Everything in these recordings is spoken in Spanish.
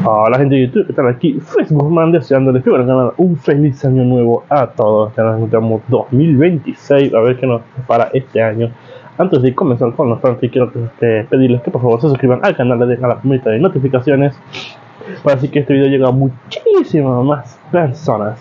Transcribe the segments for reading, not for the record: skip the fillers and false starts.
Hola gente de YouTube, ¿qué tal? Aquí Facebook deseándoles que bueno, nada, un feliz año nuevo a todos. Ya nos encontramos 2026, a ver qué nos para este año. Antes de comenzar con los fanfics, quiero pedirles que por favor se suscriban al canal, le dejen a la campanita de notificaciones para así que este video llegue a muchísimas más personas.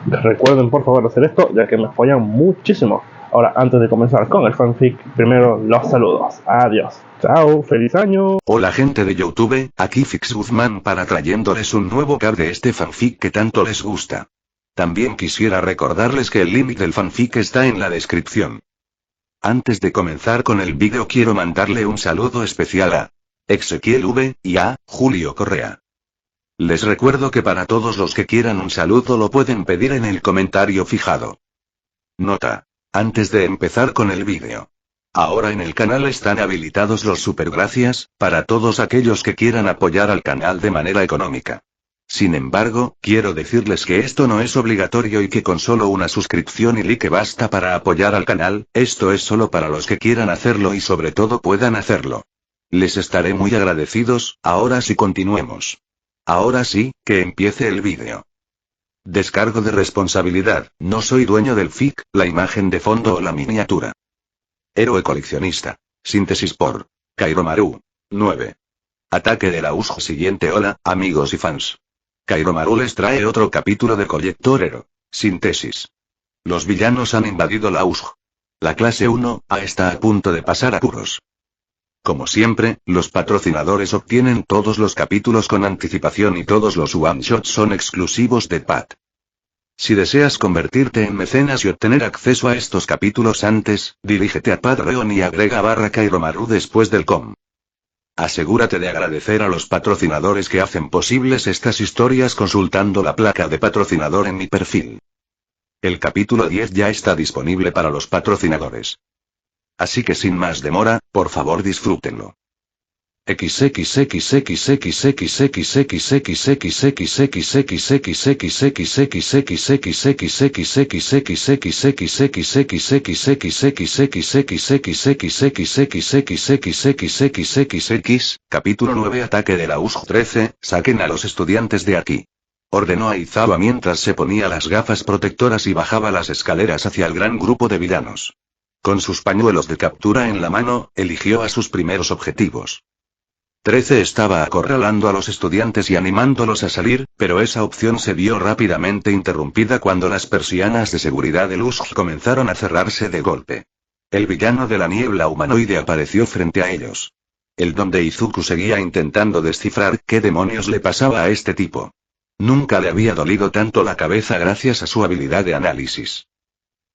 Recuerden por favor hacer esto, ya que me apoyan muchísimo. Ahora, antes de comenzar con el fanfic, primero los saludos. Adiós. Chao, feliz año. Hola gente de YouTube, aquí Fix Guzmán para trayéndoles un nuevo cap de este fanfic que tanto les gusta. También quisiera recordarles que el link del fanfic está en la descripción. Antes de comenzar con el vídeo quiero mandarle un saludo especial a Ezequiel V y a Julio Correa. Les recuerdo que para todos los que quieran un saludo lo pueden pedir en el comentario fijado. Nota. Antes de empezar con el vídeo. Ahora en el canal están habilitados los supergracias, para todos aquellos que quieran apoyar al canal de manera económica. Sin embargo, quiero decirles que esto no es obligatorio y que con solo una suscripción y like basta para apoyar al canal, esto es solo para los que quieran hacerlo y sobre todo puedan hacerlo. Les estaré muy agradecidos. Ahora sí continuemos. Ahora sí, que empiece el vídeo. Descargo de responsabilidad, no soy dueño del fic, la imagen de fondo o la miniatura. Héroe coleccionista. Síntesis por Kairomaru. 9. Ataque de la USG. Siguiente. Hola, amigos y fans. Kairomaru les trae otro capítulo de Collector Hero. Síntesis. Los villanos han invadido la USG. La clase 1A está a punto de pasar apuros. Como siempre, los patrocinadores obtienen todos los capítulos con anticipación y todos los one-shots son exclusivos de Pat. Si deseas convertirte en mecenas y obtener acceso a estos capítulos antes, dirígete a Patreon y agrega /Kairomaru después del com. Asegúrate de agradecer a los patrocinadores que hacen posibles estas historias consultando la placa de patrocinador en mi perfil. El capítulo 10 ya está disponible para los patrocinadores. Así que sin más demora, por favor disfrútenlo. Capítulo 9. Ataque de la USG. 13. Saquen a los estudiantes de aquí. Ordenó Aizawa mientras se ponía las gafas protectoras y bajaba las escaleras hacia el gran grupo de villanos. Con sus pañuelos de captura en la mano, eligió a sus primeros objetivos. 13 estaba acorralando a los estudiantes y animándolos a salir, pero esa opción se vio rápidamente interrumpida cuando las persianas de seguridad del USG comenzaron a cerrarse de golpe. El villano de la niebla humanoide apareció frente a ellos. El don de Izuku seguía intentando descifrar qué demonios le pasaba a este tipo. Nunca le había dolido tanto la cabeza gracias a su habilidad de análisis.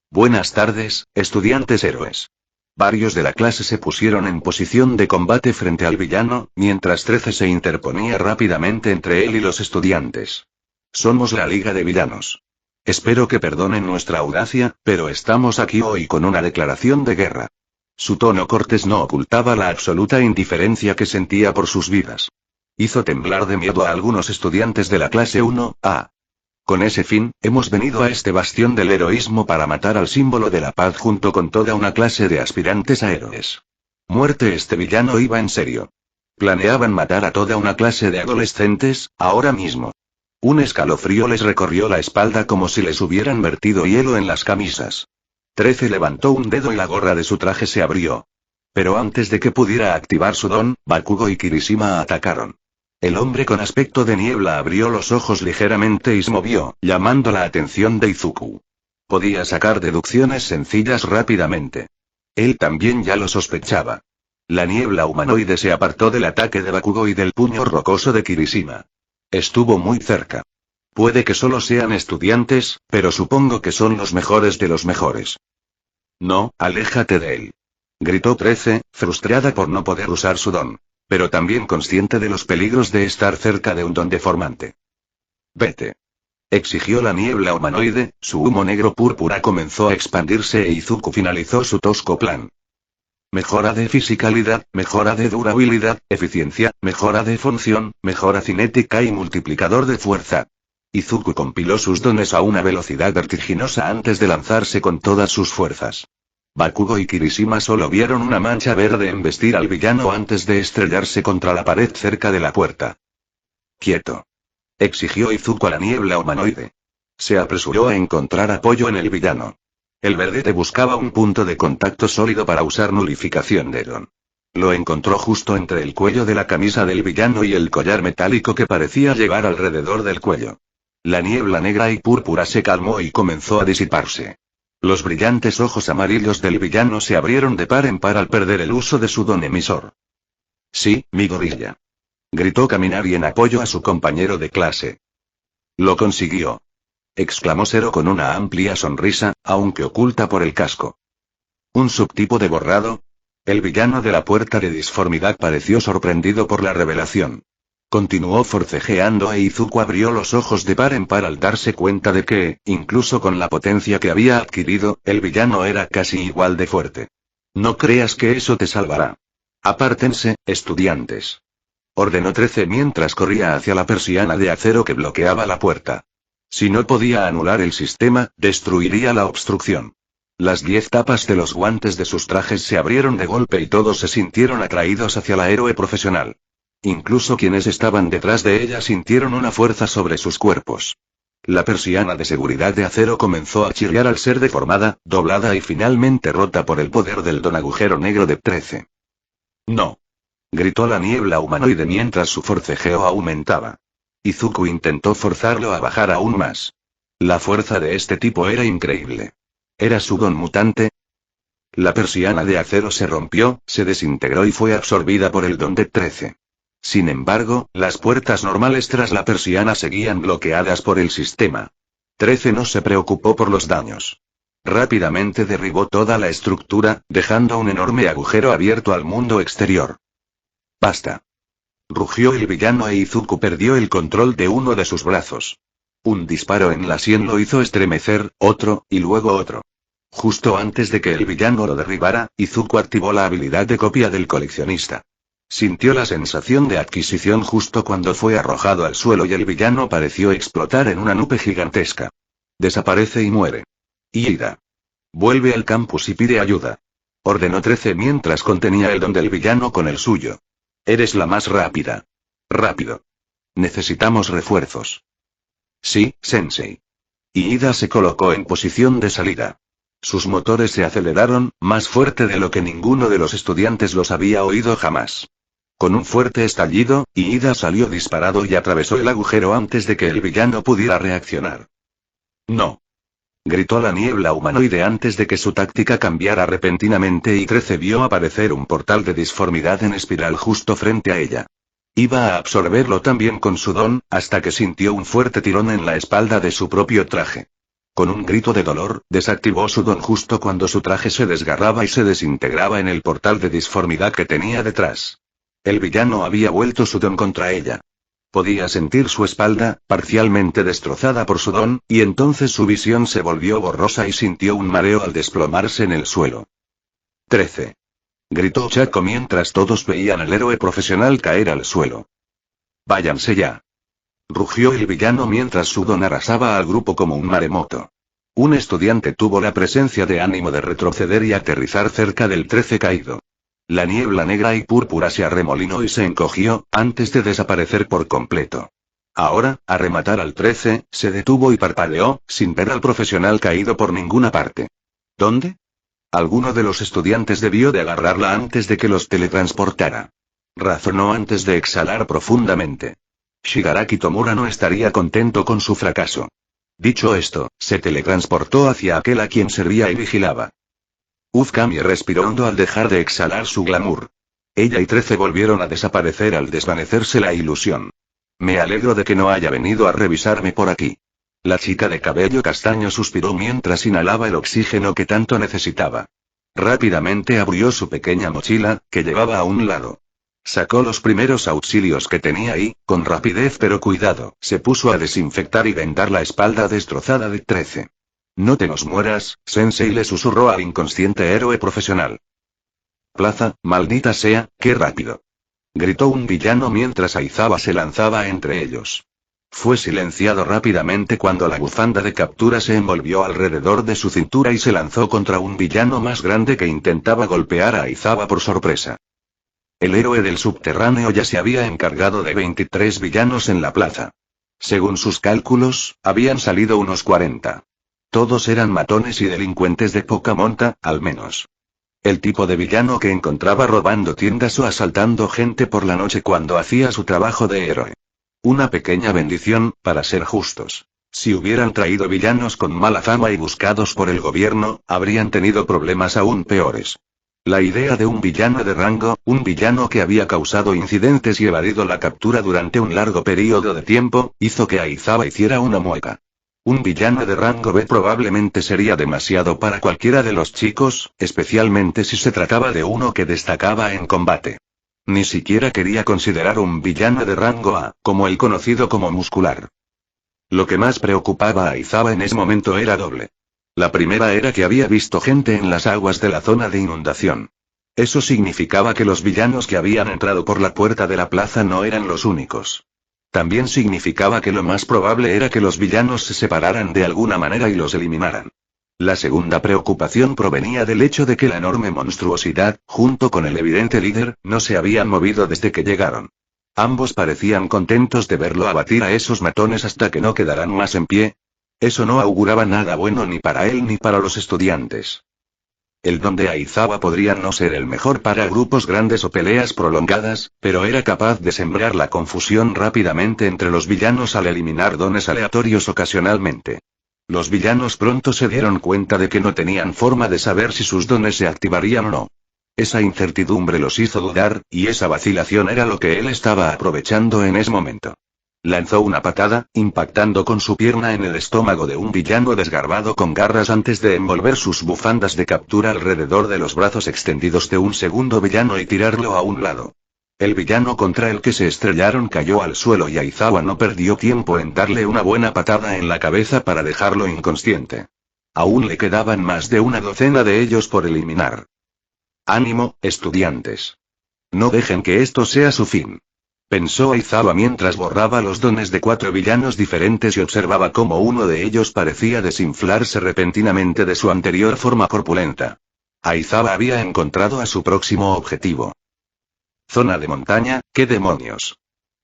Buenas tardes, estudiantes héroes. Varios de la clase se pusieron en posición de combate frente al villano, mientras 13 se interponía rápidamente entre él y los estudiantes. Somos la Liga de Villanos. Espero que perdonen nuestra audacia, pero estamos aquí hoy con una declaración de guerra. Su tono cortés no ocultaba la absoluta indiferencia que sentía por sus vidas. Hizo temblar de miedo a algunos estudiantes de la clase 1A. Con ese fin, hemos venido a este bastión del heroísmo para matar al símbolo de la paz junto con toda una clase de aspirantes a héroes. Muerte. Este villano iba en serio. Planeaban matar a toda una clase de adolescentes, ahora mismo. Un escalofrío les recorrió la espalda como si les hubieran vertido hielo en las camisas. 13 levantó un dedo y la gorra de su traje se abrió. Pero antes de que pudiera activar su don, Bakugo y Kirishima atacaron. El hombre con aspecto de niebla abrió los ojos ligeramente y se movió, llamando la atención de Izuku. Podía sacar deducciones sencillas rápidamente. Él también ya lo sospechaba. La niebla humanoide se apartó del ataque de Bakugo y del puño rocoso de Kirishima. Estuvo muy cerca. Puede que solo sean estudiantes, pero supongo que son los mejores de los mejores. No, aléjate de él. Gritó 13, frustrada por no poder usar su don. Pero también consciente de los peligros de estar cerca de un don deformante. Vete. Exigió la niebla humanoide, su humo negro púrpura comenzó a expandirse e Izuku finalizó su tosco plan. Mejora de fisicalidad, mejora de durabilidad, eficiencia, mejora de función, mejora cinética y multiplicador de fuerza. Izuku compiló sus dones a una velocidad vertiginosa antes de lanzarse con todas sus fuerzas. Bakugo y Kirishima solo vieron una mancha verde embestir al villano antes de estrellarse contra la pared cerca de la puerta. Quieto. Exigió Izuku a la niebla humanoide. Se apresuró a encontrar apoyo en el villano. El verdete buscaba un punto de contacto sólido para usar nulificación de Eron. Lo encontró justo entre el cuello de la camisa del villano y el collar metálico que parecía llevar alrededor del cuello. La niebla negra y púrpura se calmó y comenzó a disiparse. Los brillantes ojos amarillos del villano se abrieron de par en par al perder el uso de su don emisor. Sí, mi gorilla. Gritó Kaminari en apoyo a su compañero de clase. Lo consiguió. Exclamó Zero con una amplia sonrisa, aunque oculta por el casco. ¿Un subtipo de borrado? El villano de la puerta de disformidad pareció sorprendido por la revelación. Continuó forcejeando e Izuku abrió los ojos de par en par al darse cuenta de que, incluso con la potencia que había adquirido, el villano era casi igual de fuerte. No creas que eso te salvará. Apártense, estudiantes. Ordenó 13 mientras corría hacia la persiana de acero que bloqueaba la puerta. Si no podía anular el sistema, destruiría la obstrucción. Las 10 tapas de los guantes de sus trajes se abrieron de golpe y todos se sintieron atraídos hacia la héroe profesional. Incluso quienes estaban detrás de ella sintieron una fuerza sobre sus cuerpos. La persiana de seguridad de acero comenzó a chirriar al ser deformada, doblada y finalmente rota por el poder del don agujero negro de 13. No. Gritó la niebla humanoide mientras su forcejeo aumentaba. Izuku intentó forzarlo a bajar aún más. La fuerza de este tipo era increíble. ¿Era su don mutante? La persiana de acero se rompió, se desintegró y fue absorbida por el don de 13. Sin embargo, las puertas normales tras la persiana seguían bloqueadas por el sistema. 13 no se preocupó por los daños. Rápidamente derribó toda la estructura, dejando un enorme agujero abierto al mundo exterior. Basta. Rugió el villano e Izuku perdió el control de uno de sus brazos. Un disparo en la sien lo hizo estremecer, otro, y luego otro. Justo antes de que el villano lo derribara, Izuku activó la habilidad de copia del coleccionista. Sintió la sensación de adquisición justo cuando fue arrojado al suelo y el villano pareció explotar en una nube gigantesca. Desaparece y muere. Ida. Vuelve al campus y pide ayuda. Ordenó 13 mientras contenía el don del villano con el suyo. Eres la más rápida. Rápido. Necesitamos refuerzos. Sí, sensei. Ida se colocó en posición de salida. Sus motores se aceleraron, más fuerte de lo que ninguno de los estudiantes los había oído jamás. Con un fuerte estallido, Ida salió disparado y atravesó el agujero antes de que el villano pudiera reaccionar. No. Gritó la niebla humanoide antes de que su táctica cambiara repentinamente y 13 vio aparecer un portal de disformidad en espiral justo frente a ella. Iba a absorberlo también con su don, hasta que sintió un fuerte tirón en la espalda de su propio traje. Con un grito de dolor, desactivó su don justo cuando su traje se desgarraba y se desintegraba en el portal de disformidad que tenía detrás. El villano había vuelto su don contra ella. Podía sentir su espalda, parcialmente destrozada por su don, y entonces su visión se volvió borrosa y sintió un mareo al desplomarse en el suelo. 13. Gritó Chaco mientras todos veían al héroe profesional caer al suelo. Váyanse ya. Rugió el villano mientras su don arrasaba al grupo como un maremoto. Un estudiante tuvo la presencia de ánimo de retroceder y aterrizar cerca del 13 caído. La niebla negra y púrpura se arremolinó y se encogió, antes de desaparecer por completo. Ahora, a rematar al 13, se detuvo y parpadeó, sin ver al profesional caído por ninguna parte. ¿Dónde? Alguno de los estudiantes debió de agarrarla antes de que los teletransportara. Razonó antes de exhalar profundamente. Shigaraki Tomura no estaría contento con su fracaso. Dicho esto, se teletransportó hacia aquel a quien servía y vigilaba. Kami respiró hondo al dejar de exhalar su glamour. Ella y 13 volvieron a desaparecer al desvanecerse la ilusión. Me alegro de que no haya venido a revisarme por aquí. La chica de cabello castaño suspiró mientras inhalaba el oxígeno que tanto necesitaba. Rápidamente abrió su pequeña mochila, que llevaba a un lado. Sacó los primeros auxilios que tenía y, con rapidez pero cuidado, se puso a desinfectar y vendar la espalda destrozada de 13. No te nos mueras, Sensei, le susurró al inconsciente héroe profesional. Plaza, maldita sea, qué rápido. Gritó un villano mientras Aizawa se lanzaba entre ellos. Fue silenciado rápidamente cuando la bufanda de captura se envolvió alrededor de su cintura y se lanzó contra un villano más grande que intentaba golpear a Aizawa por sorpresa. El héroe del subterráneo ya se había encargado de 23 villanos en la plaza. Según sus cálculos, habían salido unos 40. Todos eran matones y delincuentes de poca monta, al menos. El tipo de villano que encontraba robando tiendas o asaltando gente por la noche cuando hacía su trabajo de héroe. Una pequeña bendición, para ser justos. Si hubieran traído villanos con mala fama y buscados por el gobierno, habrían tenido problemas aún peores. La idea de un villano de rango, un villano que había causado incidentes y evadido la captura durante un largo periodo de tiempo, hizo que Aizawa hiciera una mueca. Un villano de rango B probablemente sería demasiado para cualquiera de los chicos, especialmente si se trataba de uno que destacaba en combate. Ni siquiera quería considerar un villano de rango A, como el conocido como muscular. Lo que más preocupaba a Aizawa en ese momento era doble. La primera era que había visto gente en las aguas de la zona de inundación. Eso significaba que los villanos que habían entrado por la puerta de la plaza no eran los únicos. También significaba que lo más probable era que los villanos se separaran de alguna manera y los eliminaran. La segunda preocupación provenía del hecho de que la enorme monstruosidad, junto con el evidente líder, no se habían movido desde que llegaron. Ambos parecían contentos de verlo abatir a esos matones hasta que no quedaran más en pie. Eso no auguraba nada bueno ni para él ni para los estudiantes. El don de Aizawa podría no ser el mejor para grupos grandes o peleas prolongadas, pero era capaz de sembrar la confusión rápidamente entre los villanos al eliminar dones aleatorios ocasionalmente. Los villanos pronto se dieron cuenta de que no tenían forma de saber si sus dones se activarían o no. Esa incertidumbre los hizo dudar, y esa vacilación era lo que él estaba aprovechando en ese momento. Lanzó una patada, impactando con su pierna en el estómago de un villano desgarbado con garras antes de envolver sus bufandas de captura alrededor de los brazos extendidos de un segundo villano y tirarlo a un lado. El villano contra el que se estrellaron cayó al suelo y Aizawa no perdió tiempo en darle una buena patada en la cabeza para dejarlo inconsciente. Aún le quedaban más de una docena de ellos por eliminar. Ánimo, estudiantes. No dejen que esto sea su fin. Pensó Aizawa mientras borraba los dones de 4 villanos diferentes y observaba cómo uno de ellos parecía desinflarse repentinamente de su anterior forma corpulenta. Aizawa había encontrado a su próximo objetivo. Zona de montaña, ¿qué demonios?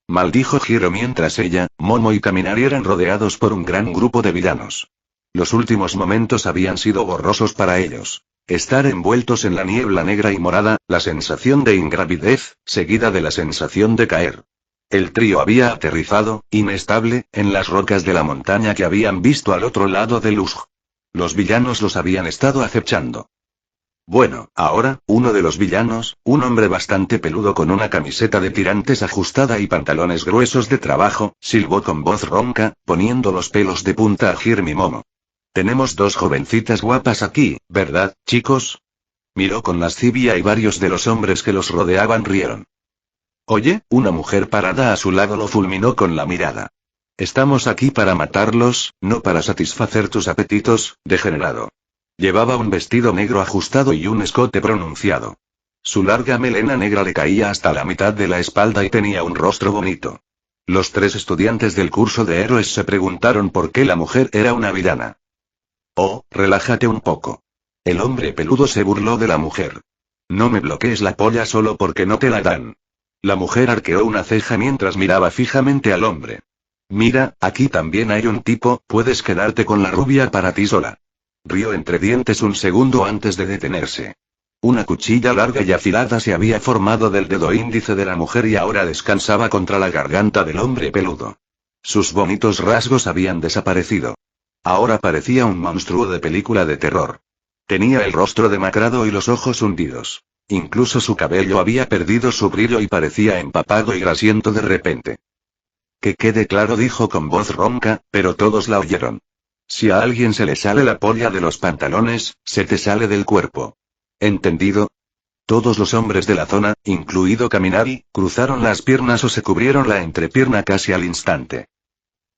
Maldijo Hiro mientras ella, Momo y Kaminari eran rodeados por un gran grupo de villanos. Los últimos momentos habían sido borrosos para ellos. Estar envueltos en la niebla negra y morada, la sensación de ingravidez, seguida de la sensación de caer. El trío había aterrizado, inestable, en las rocas de la montaña que habían visto al otro lado del Uj. Los villanos los habían estado acechando. Bueno, ahora, uno de los villanos, un hombre bastante peludo con una camiseta de tirantes ajustada y pantalones gruesos de trabajo, silbó con voz ronca, poniendo los pelos de punta a Hiro y Momo. Tenemos 2 jovencitas guapas aquí, ¿verdad, chicos? Miró con lascivia y varios de los hombres que los rodeaban rieron. Oye, una mujer parada a su lado lo fulminó con la mirada. Estamos aquí para matarlos, no para satisfacer tus apetitos, degenerado. Llevaba un vestido negro ajustado y un escote pronunciado. Su larga melena negra le caía hasta la mitad de la espalda y tenía un rostro bonito. Los 3 estudiantes del curso de héroes se preguntaron por qué la mujer era una villana. Oh, relájate un poco. El hombre peludo se burló de la mujer. No me bloquees la polla solo porque no te la dan. La mujer arqueó una ceja mientras miraba fijamente al hombre. Mira, aquí también hay un tipo, puedes quedarte con la rubia para ti sola. Rió entre dientes un segundo antes de detenerse. Una cuchilla larga y afilada se había formado del dedo índice de la mujer y ahora descansaba contra la garganta del hombre peludo. Sus bonitos rasgos habían desaparecido. Ahora parecía un monstruo de película de terror. Tenía el rostro demacrado y los ojos hundidos. Incluso su cabello había perdido su brillo y parecía empapado y grasiento de repente. Que quede claro, dijo con voz ronca, pero todos la oyeron. Si a alguien se le sale la polla de los pantalones, se te sale del cuerpo. ¿Entendido? Todos los hombres de la zona, incluido Kaminari, cruzaron las piernas o se cubrieron la entrepierna casi al instante.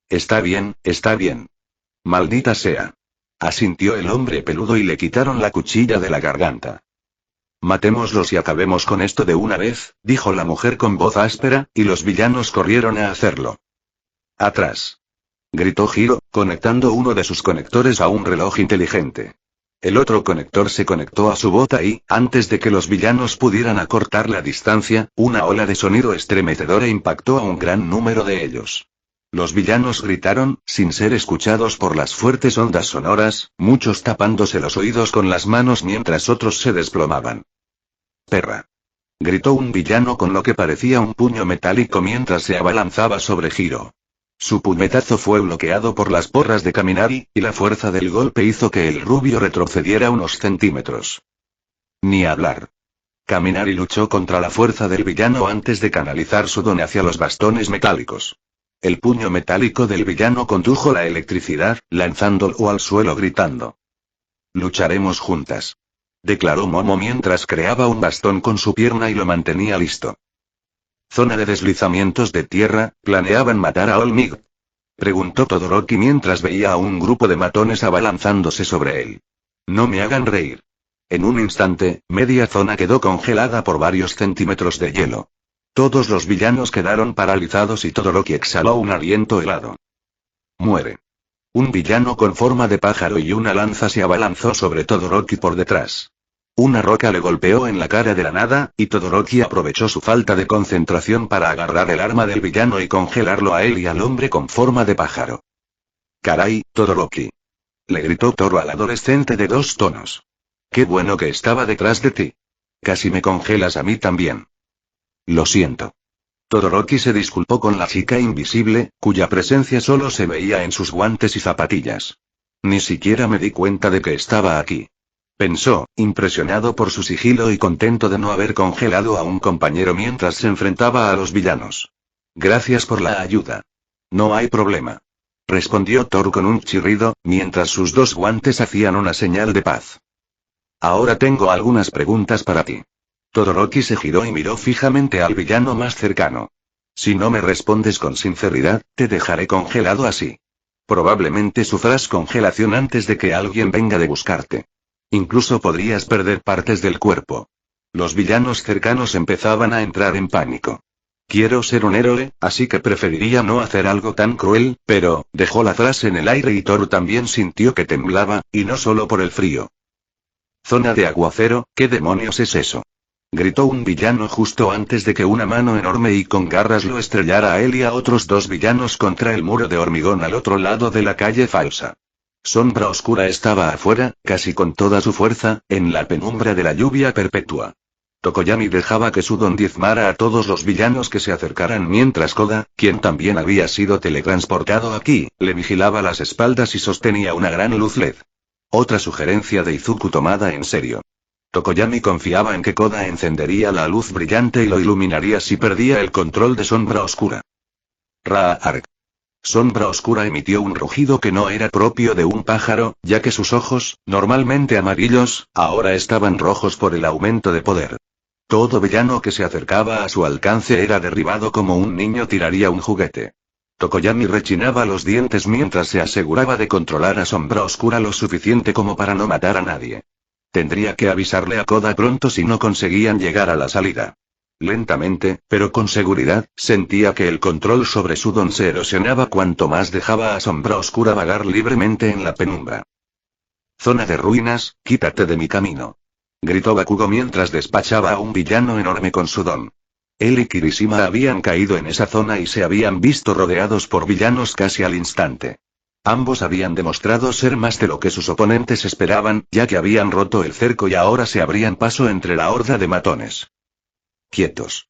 Está bien, está bien. Maldita sea. Asintió el hombre peludo y le quitaron la cuchilla de la garganta. Matémoslos y acabemos con esto de una vez, dijo la mujer con voz áspera, y los villanos corrieron a hacerlo. Atrás. Gritó Hiro, conectando uno de sus conectores a un reloj inteligente. El otro conector se conectó a su bota y, antes de que los villanos pudieran acortar la distancia, una ola de sonido estremecedora impactó a un gran número de ellos. Los villanos gritaron, sin ser escuchados por las fuertes ondas sonoras, muchos tapándose los oídos con las manos mientras otros se desplomaban. «Perra», gritó un villano con lo que parecía un puño metálico mientras se abalanzaba sobre Hiro. Su puñetazo fue bloqueado por las porras de Kaminari, y la fuerza del golpe hizo que el rubio retrocediera unos centímetros. Ni hablar. Kaminari luchó contra la fuerza del villano antes de canalizar su don hacia los bastones metálicos. El puño metálico del villano condujo la electricidad, lanzándolo al suelo gritando. «Lucharemos juntas», declaró Momo mientras creaba un bastón con su pierna y lo mantenía listo. «Zona de deslizamientos de tierra, ¿planeaban matar a Olmig?», preguntó Todoroki mientras veía a un grupo de matones abalanzándose sobre él. «No me hagan reír». En un instante, media zona quedó congelada por varios centímetros de hielo. Todos los villanos quedaron paralizados y Todoroki exhaló un aliento helado. «Muere». Un villano con forma de pájaro y una lanza se abalanzó sobre Todoroki por detrás. Una roca le golpeó en la cara de la nada, y Todoroki aprovechó su falta de concentración para agarrar el arma del villano y congelarlo a él y al hombre con forma de pájaro. «Caray, Todoroki», le gritó Toro al adolescente de 2 tonos. «Qué bueno que estaba detrás de ti. Casi me congelas a mí también». «Lo siento». Todoroki se disculpó con la chica invisible, cuya presencia solo se veía en sus guantes y zapatillas. «Ni siquiera me di cuenta de que estaba aquí», pensó, impresionado por su sigilo y contento de no haber congelado a un compañero mientras se enfrentaba a los villanos. «Gracias por la ayuda». «No hay problema», respondió Thor con un chirrido, mientras sus 2 guantes hacían una señal de paz. «Ahora tengo algunas preguntas para ti». Todoroki se giró y miró fijamente al villano más cercano. «Si no me respondes con sinceridad, te dejaré congelado así. Probablemente sufras congelación antes de que alguien venga de buscarte. Incluso podrías perder partes del cuerpo». Los villanos cercanos empezaban a entrar en pánico. «Quiero ser un héroe, así que preferiría no hacer algo tan cruel», pero, dejó la frase en el aire y Toru también sintió que temblaba, y no solo por el frío. «Zona de aguacero, ¿qué demonios es eso?», gritó un villano justo antes de que una mano enorme y con garras lo estrellara a él y a otros 2 villanos contra el muro de hormigón al otro lado de la calle falsa. Sombra Oscura estaba afuera, casi con toda su fuerza, en la penumbra de la lluvia perpetua. Tokoyami dejaba que su don diezmara a todos los villanos que se acercaran mientras Koda, quien también había sido teletransportado aquí, le vigilaba las espaldas y sostenía una gran luz LED. Otra sugerencia de Izuku tomada en serio. Tokoyami confiaba en que Koda encendería la luz brillante y lo iluminaría si perdía el control de Sombra Oscura. Ra-ark. Sombra Oscura emitió un rugido que no era propio de un pájaro, ya que sus ojos, normalmente amarillos, ahora estaban rojos por el aumento de poder. Todo villano que se acercaba a su alcance era derribado como un niño tiraría un juguete. Tokoyami rechinaba los dientes mientras se aseguraba de controlar a Sombra Oscura lo suficiente como para no matar a nadie. Tendría que avisarle a Koda pronto si no conseguían llegar a la salida. Lentamente, pero con seguridad, sentía que el control sobre su don se erosionaba cuanto más dejaba a Sombra Oscura vagar libremente en la penumbra. «Zona de ruinas, quítate de mi camino», gritó Bakugo mientras despachaba a un villano enorme con su don. Él y Kirishima habían caído en esa zona y se habían visto rodeados por villanos casi al instante. Ambos habían demostrado ser más de lo que sus oponentes esperaban, ya que habían roto el cerco y ahora se abrían paso entre la horda de matones. «Quietos»,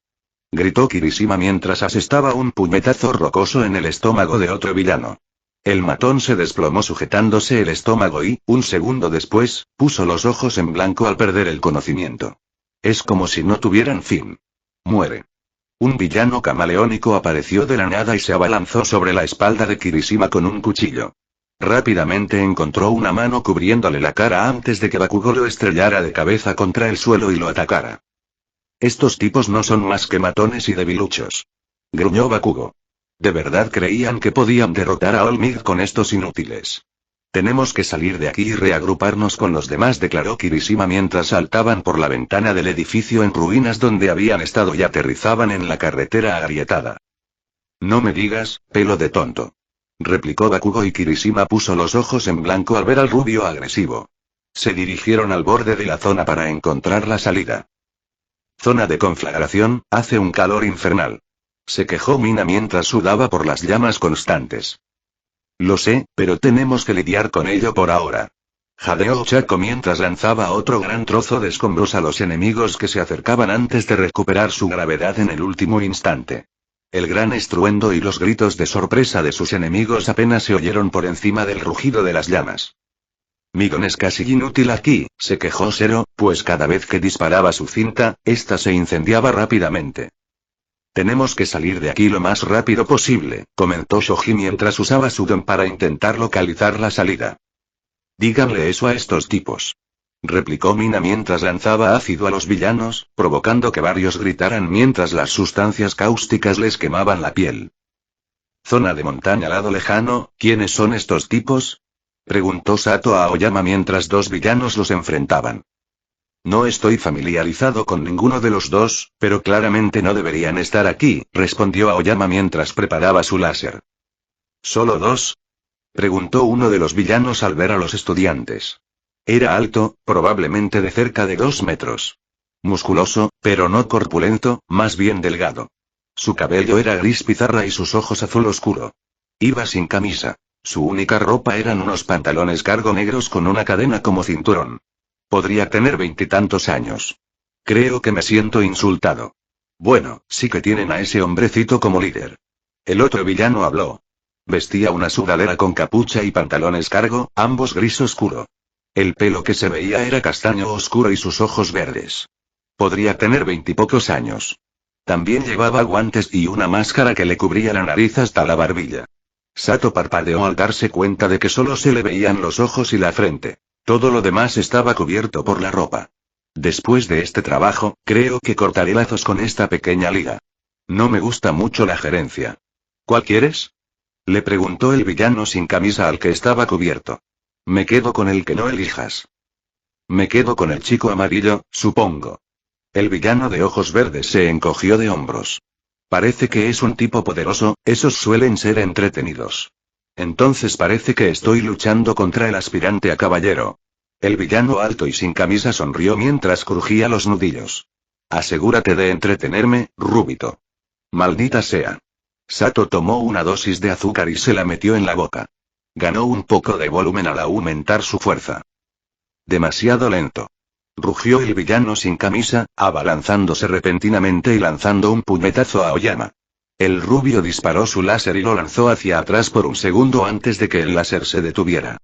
gritó Kirishima mientras asestaba un puñetazo rocoso en el estómago de otro villano. El matón se desplomó sujetándose el estómago y, un segundo después, puso los ojos en blanco al perder el conocimiento. Es como si no tuvieran fin. «Muere». Un villano camaleónico apareció de la nada y se abalanzó sobre la espalda de Kirishima con un cuchillo. Rápidamente encontró una mano cubriéndole la cara antes de que Bakugo lo estrellara de cabeza contra el suelo y lo atacara. «Estos tipos no son más que matones y debiluchos», gruñó Bakugo. «¿De verdad creían que podían derrotar a Olmig con estos inútiles? Tenemos que salir de aquí y reagruparnos con los demás», declaró Kirishima mientras saltaban por la ventana del edificio en ruinas donde habían estado y aterrizaban en la carretera agrietada. «No me digas, pelo de tonto», replicó Bakugo y Kirishima puso los ojos en blanco al ver al rubio agresivo. Se dirigieron al borde de la zona para encontrar la salida. Zona de conflagración, hace un calor infernal. Se quejó Mina mientras sudaba por las llamas constantes. Lo sé, pero tenemos que lidiar con ello por ahora. Jadeó Chaco mientras lanzaba otro gran trozo de escombros a los enemigos que se acercaban antes de recuperar su gravedad en el último instante. El gran estruendo y los gritos de sorpresa de sus enemigos apenas se oyeron por encima del rugido de las llamas. Migon es casi inútil aquí, se quejó Zero, pues cada vez que disparaba su cinta, ésta se incendiaba rápidamente. Tenemos que salir de aquí lo más rápido posible, comentó Shoji mientras usaba su don para intentar localizar la salida. Díganle eso a estos tipos. Replicó Mina mientras lanzaba ácido a los villanos, provocando que varios gritaran mientras las sustancias cáusticas les quemaban la piel. Zona de montaña lado lejano, ¿quiénes son estos tipos? Preguntó Sato a Aoyama mientras dos villanos los enfrentaban. No estoy familiarizado con ninguno de los dos, pero claramente no deberían estar aquí, respondió Aoyama mientras preparaba su láser. ¿Solo dos? Preguntó uno de los villanos al ver a los estudiantes. Era alto, probablemente de cerca de 2 metros. Musculoso, pero no corpulento, más bien delgado. Su cabello era gris pizarra y sus ojos azul oscuro. Iba sin camisa. Su única ropa eran unos pantalones cargo negros con una cadena como cinturón. Podría tener 20 y tantos años. Creo que me siento insultado. Bueno, sí que tienen a ese hombrecito como líder. El otro villano habló. Vestía una sudadera con capucha y pantalones cargo, ambos gris oscuro. El pelo que se veía era castaño oscuro y sus ojos verdes. Podría tener 20 y pocos años. También llevaba guantes y una máscara que le cubría la nariz hasta la barbilla. Sato parpadeó al darse cuenta de que solo se le veían los ojos y la frente. Todo lo demás estaba cubierto por la ropa. Después de este trabajo, creo que cortaré lazos con esta pequeña liga. No me gusta mucho la gerencia. ¿Cuál quieres? Le preguntó el villano sin camisa al que estaba cubierto. Me quedo con el que no elijas. Me quedo con el chico amarillo, supongo. El villano de ojos verdes se encogió de hombros. Parece que es un tipo poderoso, esos suelen ser entretenidos. Entonces parece que estoy luchando contra el aspirante a caballero. El villano alto y sin camisa sonrió mientras crujía los nudillos. Asegúrate de entretenerme, Rúbito. Maldita sea. Sato tomó una dosis de azúcar y se la metió en la boca. Ganó un poco de volumen al aumentar su fuerza. Demasiado lento. Rugió el villano sin camisa, abalanzándose repentinamente y lanzando un puñetazo a Aoyama. El rubio disparó su láser y lo lanzó hacia atrás por un segundo antes de que el láser se detuviera.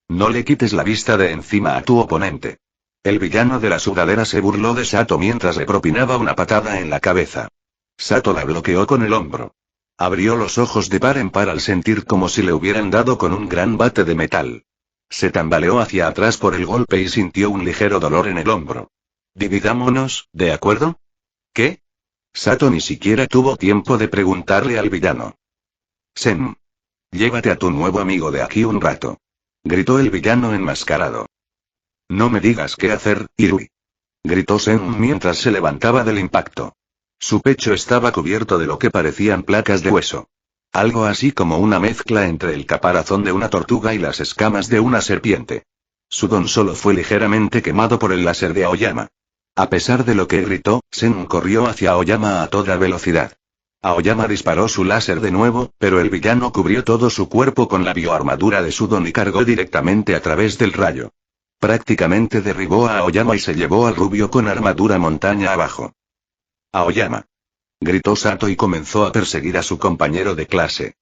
No le quites la vista de encima a tu oponente. El villano de la sudadera se burló de Sato mientras le propinaba una patada en la cabeza. Sato la bloqueó con el hombro. Abrió los ojos de par en par al sentir como si le hubieran dado con un gran bate de metal. Se tambaleó hacia atrás por el golpe y sintió un ligero dolor en el hombro. Dividámonos, ¿de acuerdo? ¿Qué? Sato ni siquiera tuvo tiempo de preguntarle al villano. Sen. Llévate a tu nuevo amigo de aquí un rato. Gritó el villano enmascarado. No me digas qué hacer, Irui. Gritó Sen mientras se levantaba del impacto. Su pecho estaba cubierto de lo que parecían placas de hueso. Algo así como una mezcla entre el caparazón de una tortuga y las escamas de una serpiente. Su don solo fue ligeramente quemado por el láser de Aoyama. A pesar de lo que gritó, Sen corrió hacia Aoyama a toda velocidad. Aoyama disparó su láser de nuevo, pero el villano cubrió todo su cuerpo con la bioarmadura de su don y cargó directamente a través del rayo. Prácticamente derribó a Aoyama y se llevó al rubio con armadura montaña abajo. Aoyama. Gritó Sato y comenzó a perseguir a su compañero de clase.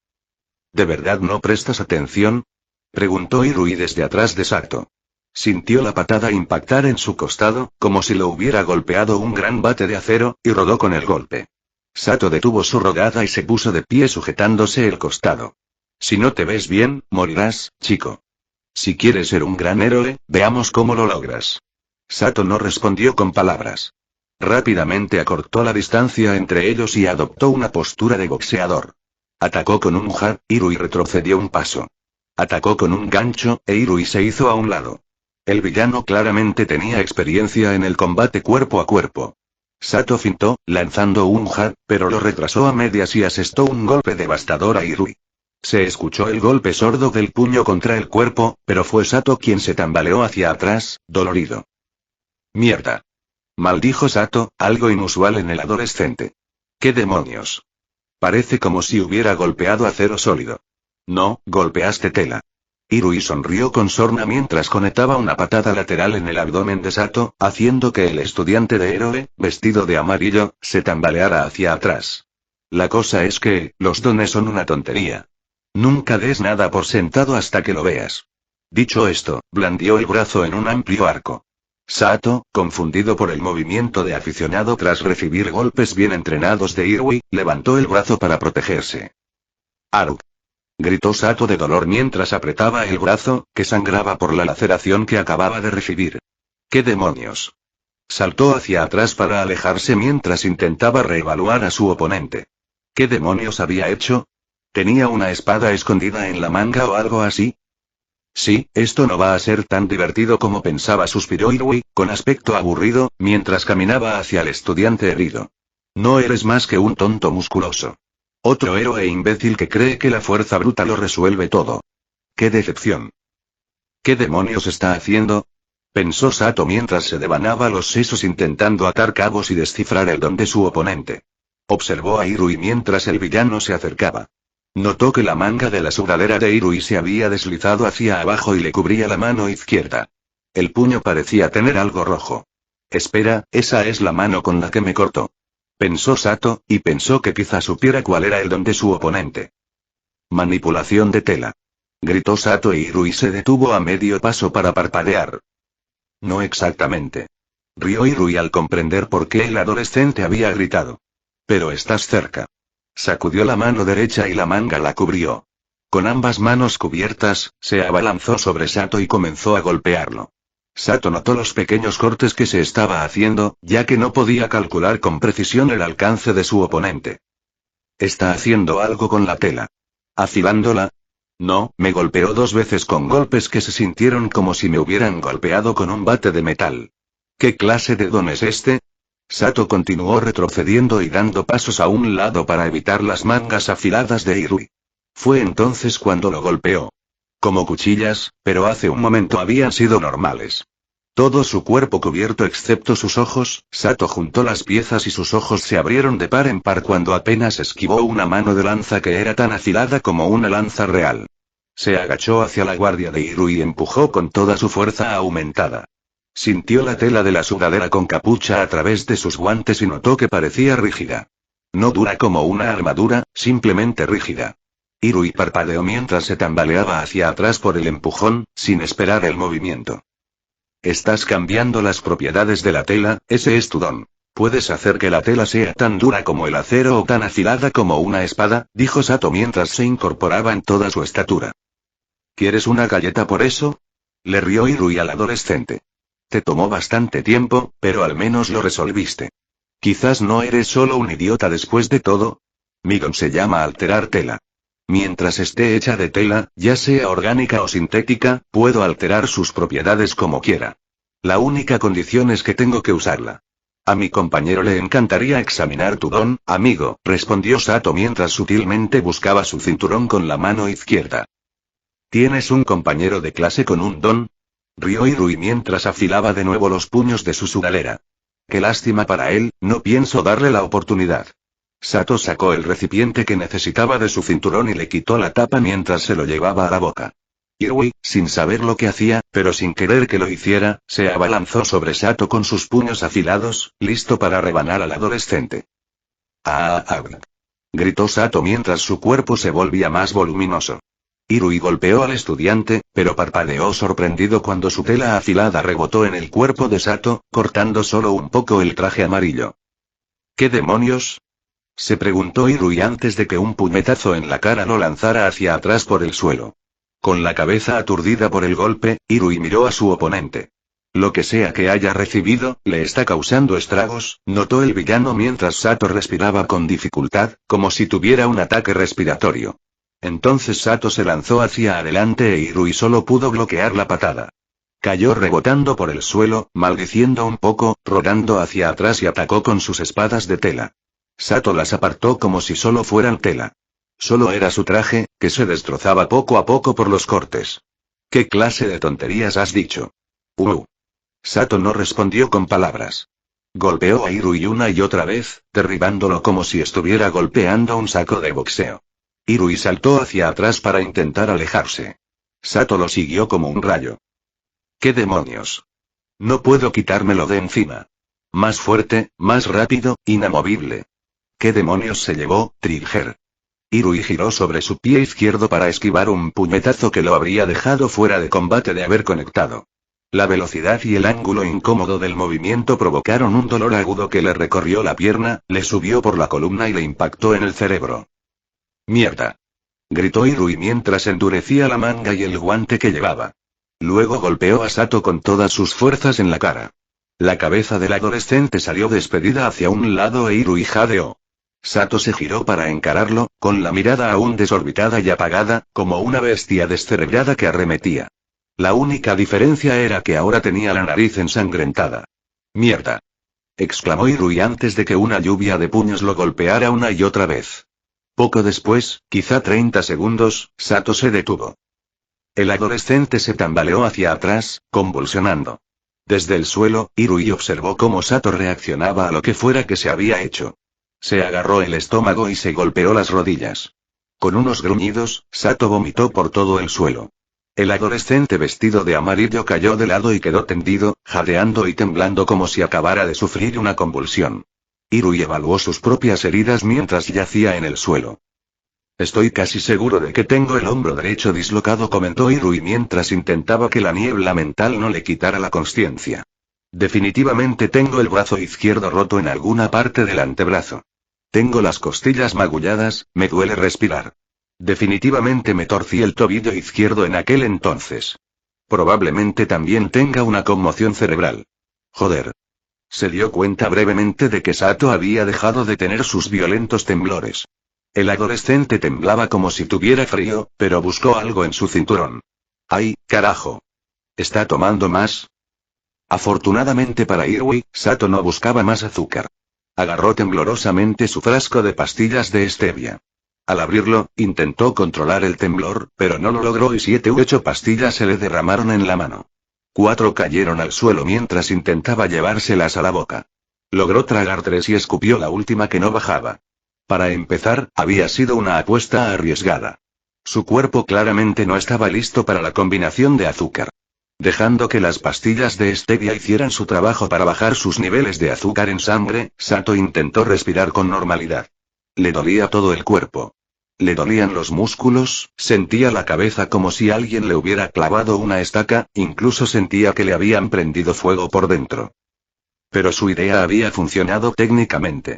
¿De verdad no prestas atención? Preguntó Irui desde atrás de Sato. Sintió la patada impactar en su costado, como si lo hubiera golpeado un gran bate de acero, y rodó con el golpe. Sato detuvo su rodada y se puso de pie sujetándose el costado. Si no te ves bien, morirás, chico. Si quieres ser un gran héroe, veamos cómo lo logras. Sato no respondió con palabras. Rápidamente acortó la distancia entre ellos y adoptó una postura de boxeador. Atacó con un jab, Irui retrocedió un paso. Atacó con un gancho, e Irui se hizo a un lado. El villano claramente tenía experiencia en el combate cuerpo a cuerpo. Sato fintó, lanzando un jab, pero lo retrasó a medias y asestó un golpe devastador a Irui. Se escuchó el golpe sordo del puño contra el cuerpo, pero fue Sato quien se tambaleó hacia atrás, dolorido. Mierda. Maldijo Sato, algo inusual en el adolescente. ¿Qué demonios? Parece como si hubiera golpeado acero sólido. No, golpeaste tela. Irui sonrió con sorna mientras conectaba una patada lateral en el abdomen de Sato, haciendo que el estudiante de héroe, vestido de amarillo, se tambaleara hacia atrás. La cosa es que, los dones son una tontería. Nunca des nada por sentado hasta que lo veas. Dicho esto, blandió el brazo en un amplio arco. Sato, confundido por el movimiento de aficionado tras recibir golpes bien entrenados de Irui, levantó el brazo para protegerse. ¡Aruk! Gritó Sato de dolor mientras apretaba el brazo, que sangraba por la laceración que acababa de recibir. ¿Qué demonios? Saltó hacia atrás para alejarse mientras intentaba reevaluar a su oponente. ¿Qué demonios había hecho? ¿Tenía una espada escondida en la manga o algo así? Sí, esto no va a ser tan divertido como pensaba, suspiró Irui, con aspecto aburrido, mientras caminaba hacia el estudiante herido. No eres más que un tonto musculoso. Otro héroe imbécil que cree que la fuerza bruta lo resuelve todo. ¡Qué decepción! ¿Qué demonios está haciendo? Pensó Sato mientras se devanaba los sesos intentando atar cabos y descifrar el don de su oponente. Observó a Irui mientras el villano se acercaba. Notó que la manga de la sudadera de Irui se había deslizado hacia abajo y le cubría la mano izquierda. El puño parecía tener algo rojo. Espera, esa es la mano con la que me cortó. Pensó Sato, y pensó que quizá supiera cuál era el don de su oponente. Manipulación de tela. Gritó Sato y Irui se detuvo a medio paso para parpadear. No exactamente. Rió Irui al comprender por qué el adolescente había gritado. Pero estás cerca. Sacudió la mano derecha y la manga la cubrió. Con ambas manos cubiertas, se abalanzó sobre Sato y comenzó a golpearlo. Sato notó los pequeños cortes que se estaba haciendo, ya que no podía calcular con precisión el alcance de su oponente. Está haciendo algo con la tela. ¿Afilándola? No, me golpeó 2 veces con golpes que se sintieron como si me hubieran golpeado con un bate de metal. ¿Qué clase de don es este? Sato continuó retrocediendo y dando pasos a un lado para evitar las mangas afiladas de Irui. Fue entonces cuando lo golpeó. Como cuchillas, pero hace un momento habían sido normales. Todo su cuerpo cubierto excepto sus ojos, Sato juntó las piezas y sus ojos se abrieron de par en par cuando apenas esquivó una mano de lanza que era tan afilada como una lanza real. Se agachó hacia la guardia de Irui y empujó con toda su fuerza aumentada. Sintió la tela de la sudadera con capucha a través de sus guantes y notó que parecía rígida. No dura como una armadura, simplemente rígida. Irui parpadeó mientras se tambaleaba hacia atrás por el empujón, sin esperar el movimiento. Estás cambiando las propiedades de la tela, ese es tu don. Puedes hacer que la tela sea tan dura como el acero o tan afilada como una espada, dijo Sato mientras se incorporaba en toda su estatura. ¿Quieres una galleta por eso? Le rió Irui al adolescente. Te tomó bastante tiempo, pero al menos lo resolviste. Quizás no eres solo un idiota después de todo. Mi don se llama alterar tela. Mientras esté hecha de tela, ya sea orgánica o sintética, puedo alterar sus propiedades como quiera. La única condición es que tengo que usarla. A mi compañero le encantaría examinar tu don, amigo, respondió Sato mientras sutilmente buscaba su cinturón con la mano izquierda. ¿Tienes un compañero de clase con un don? Rió Irui mientras afilaba de nuevo los puños de su sudadera. Qué lástima para él, no pienso darle la oportunidad. Sato sacó el recipiente que necesitaba de su cinturón y le quitó la tapa mientras se lo llevaba a la boca. Irui, sin saber lo que hacía, pero sin querer que lo hiciera, se abalanzó sobre Sato con sus puños afilados, listo para rebanar al adolescente. ¡Ah! Gritó Sato mientras su cuerpo se volvía más voluminoso. Irui golpeó al estudiante, pero parpadeó sorprendido cuando su tela afilada rebotó en el cuerpo de Sato, cortando solo un poco el traje amarillo. ¿Qué demonios? Se preguntó Irui antes de que un puñetazo en la cara lo lanzara hacia atrás por el suelo. Con la cabeza aturdida por el golpe, Irui miró a su oponente. Lo que sea que haya recibido, le está causando estragos, notó el villano mientras Sato respiraba con dificultad, como si tuviera un ataque respiratorio. Entonces Sato se lanzó hacia adelante e Irui solo pudo bloquear la patada. Cayó rebotando por el suelo, maldiciendo un poco, rodando hacia atrás y atacó con sus espadas de tela. Sato las apartó como si solo fueran tela. Solo era su traje, que se destrozaba poco a poco por los cortes. ¿Qué clase de tonterías has dicho? Sato no respondió con palabras. Golpeó a Irui una y otra vez, derribándolo como si estuviera golpeando un saco de boxeo. Irui saltó hacia atrás para intentar alejarse. Sato lo siguió como un rayo. ¿Qué demonios? No puedo quitármelo de encima. Más fuerte, más rápido, inamovible. ¿Qué demonios se llevó, Trigger? Irui giró sobre su pie izquierdo para esquivar un puñetazo que lo habría dejado fuera de combate de haber conectado. La velocidad y el ángulo incómodo del movimiento provocaron un dolor agudo que le recorrió la pierna, le subió por la columna y le impactó en el cerebro. ¡Mierda! Gritó Irui mientras endurecía la manga y el guante que llevaba. Luego golpeó a Sato con todas sus fuerzas en la cara. La cabeza del adolescente salió despedida hacia un lado e Irui jadeó. Sato se giró para encararlo, con la mirada aún desorbitada y apagada, como una bestia descerebrada que arremetía. La única diferencia era que ahora tenía la nariz ensangrentada. ¡Mierda! Exclamó Irui antes de que una lluvia de puños lo golpeara una y otra vez. Poco después, quizá 30 segundos, Sato se detuvo. El adolescente se tambaleó hacia atrás, convulsionando. Desde el suelo, Irui observó cómo Sato reaccionaba a lo que fuera que se había hecho. Se agarró el estómago y se golpeó las rodillas. Con unos gruñidos, Sato vomitó por todo el suelo. El adolescente vestido de amarillo cayó de lado y quedó tendido, jadeando y temblando como si acabara de sufrir una convulsión. Irui evaluó sus propias heridas mientras yacía en el suelo. Estoy casi seguro de que tengo el hombro derecho dislocado, comentó Irui mientras intentaba que la niebla mental no le quitara la consciencia. Definitivamente tengo el brazo izquierdo roto en alguna parte del antebrazo. Tengo las costillas magulladas, me duele respirar. Definitivamente me torcí el tobillo izquierdo en aquel entonces. Probablemente también tenga una conmoción cerebral. Joder. Se dio cuenta brevemente de que Sato había dejado de tener sus violentos temblores. El adolescente temblaba como si tuviera frío, pero buscó algo en su cinturón. ¡Ay, carajo! ¿Está tomando más? Afortunadamente para Irui, Sato no buscaba más azúcar. Agarró temblorosamente su frasco de pastillas de stevia. Al abrirlo, intentó controlar el temblor, pero no lo logró y 7 u 8 pastillas se le derramaron en la mano. 4 cayeron al suelo mientras intentaba llevárselas a la boca. Logró tragar 3 y escupió la última que no bajaba. Para empezar, había sido una apuesta arriesgada. Su cuerpo claramente no estaba listo para la combinación de azúcar. Dejando que las pastillas de stevia hicieran su trabajo para bajar sus niveles de azúcar en sangre, Sato intentó respirar con normalidad. Le dolía todo el cuerpo. Le dolían los músculos, sentía la cabeza como si alguien le hubiera clavado una estaca, incluso sentía que le habían prendido fuego por dentro. Pero su idea había funcionado técnicamente.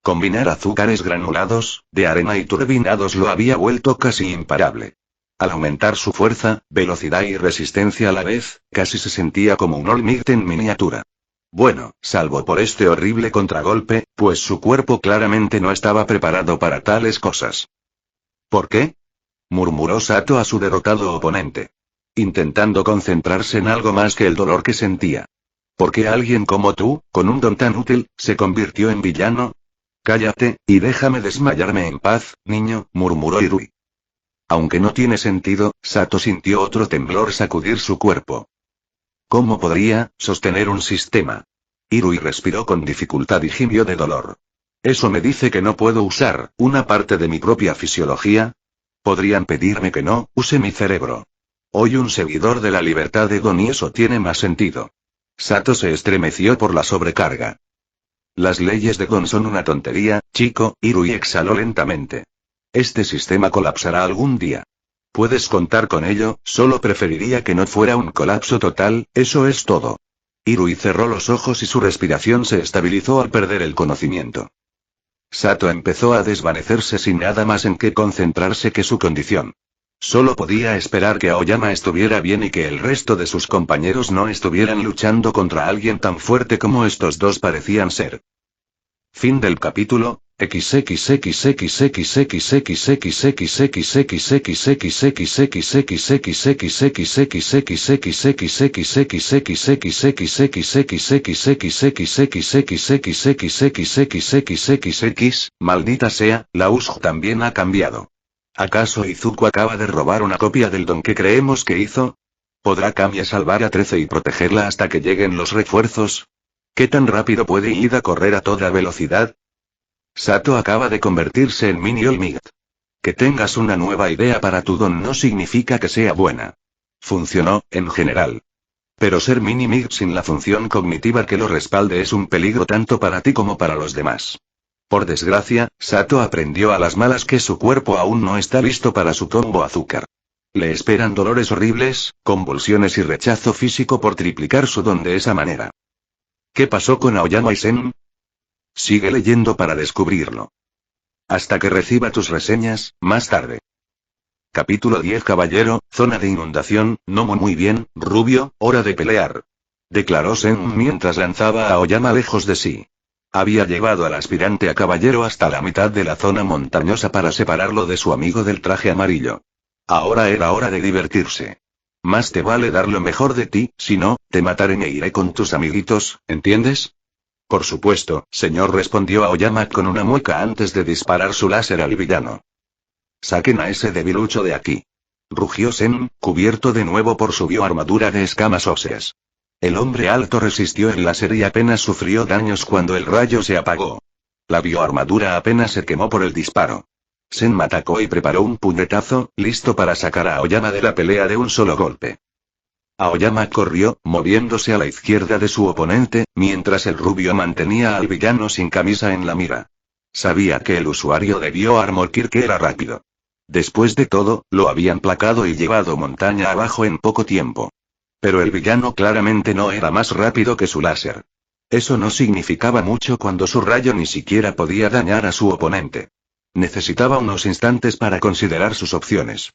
Combinar azúcares granulados, de arena y turbinados lo había vuelto casi imparable. Al aumentar su fuerza, velocidad y resistencia a la vez, casi se sentía como un All-Might en miniatura. Bueno, salvo por este horrible contragolpe, pues su cuerpo claramente no estaba preparado para tales cosas. ¿Por qué? Murmuró Sato a su derrotado oponente. Intentando concentrarse en algo más que el dolor que sentía. ¿Por qué alguien como tú, con un don tan útil, se convirtió en villano? Cállate, y déjame desmayarme en paz, niño, murmuró Irui. Aunque no tiene sentido, Sato sintió otro temblor sacudir su cuerpo. ¿Cómo podría sostener un sistema? Irui respiró con dificultad y gimió de dolor. ¿Eso me dice que no puedo usar una parte de mi propia fisiología? Podrían pedirme que no use mi cerebro. Hoy un seguidor de la libertad de Gon y eso tiene más sentido. Sato se estremeció por la sobrecarga. Las leyes de Gon son una tontería, chico, Irui exhaló lentamente. Este sistema colapsará algún día. Puedes contar con ello, solo preferiría que no fuera un colapso total, eso es todo. Irui cerró los ojos y su respiración se estabilizó al perder el conocimiento. Sato empezó a desvanecerse sin nada más en qué concentrarse que su condición. Solo podía esperar que Aoyama estuviera bien y que el resto de sus compañeros no estuvieran luchando contra alguien tan fuerte como estos dos parecían ser. Fin del capítulo. Maldita sea, la USG también ha cambiado. ¿Acaso Izuku acaba de robar una copia del don que creemos que hizo? ¿Podrá Kami salvar a 13 y protegerla hasta que lleguen los refuerzos? ¿Qué tan rápido puede Ida correr a toda velocidad? Sato acaba de convertirse en Mini All Might. Que tengas una nueva idea para tu don no significa que sea buena. Funcionó, en general. Pero ser Mini Mig sin la función cognitiva que lo respalde es un peligro tanto para ti como para los demás. Por desgracia, Sato aprendió a las malas que su cuerpo aún no está listo para su combo azúcar. Le esperan dolores horribles, convulsiones y rechazo físico por triplicar su don de esa manera. ¿Qué pasó con Aoyama y Sen? Sigue leyendo para descubrirlo. Hasta que reciba tus reseñas, más tarde. Capítulo 10 Caballero, zona de inundación, Nomo muy bien, rubio, hora de pelear. Declaró Sen mientras lanzaba a Aoyama lejos de sí. Había llevado al aspirante a caballero hasta la mitad de la zona montañosa para separarlo de su amigo del traje amarillo. Ahora era hora de divertirse. Más te vale dar lo mejor de ti, si no, te mataré e iré con tus amiguitos, ¿entiendes? Por supuesto, señor, respondió Aoyama con una mueca antes de disparar su láser al villano. Saquen a ese debilucho de aquí. Rugió Sen, cubierto de nuevo por su bioarmadura de escamas óseas. El hombre alto resistió el láser y apenas sufrió daños cuando el rayo se apagó. La bioarmadura apenas se quemó por el disparo. Sen atacó y preparó un puñetazo, listo para sacar a Aoyama de la pelea de un solo golpe. Aoyama corrió, moviéndose a la izquierda de su oponente, mientras el rubio mantenía al villano sin camisa en la mira. Sabía que el usuario de BioArmor Kirk era rápido. Después de todo, lo habían placado y llevado montaña abajo en poco tiempo. Pero el villano claramente no era más rápido que su láser. Eso no significaba mucho cuando su rayo ni siquiera podía dañar a su oponente. Necesitaba unos instantes para considerar sus opciones.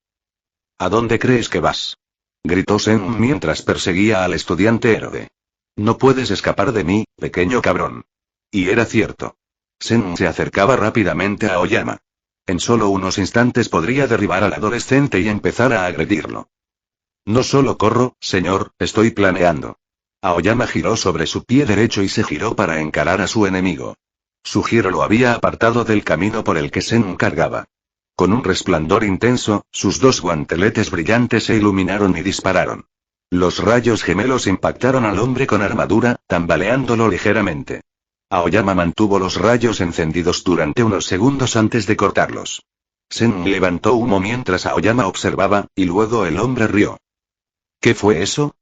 ¿A dónde crees que vas?, gritó Sen mientras perseguía al estudiante héroe. No puedes escapar de mí, pequeño cabrón. Y era cierto. Sen se acercaba rápidamente a Aoyama. En solo unos instantes podría derribar al adolescente y empezar a agredirlo. No solo corro, señor, estoy planeando. Aoyama giró sobre su pie derecho y se giró para encarar a su enemigo. Su giro lo había apartado del camino por el que Sen cargaba. Con un resplandor intenso, sus dos guanteletes brillantes se iluminaron y dispararon. Los rayos gemelos impactaron al hombre con armadura, tambaleándolo ligeramente. Aoyama mantuvo los rayos encendidos durante unos segundos antes de cortarlos. Sen levantó humo mientras Aoyama observaba, y luego el hombre rió. ¿Qué fue eso?,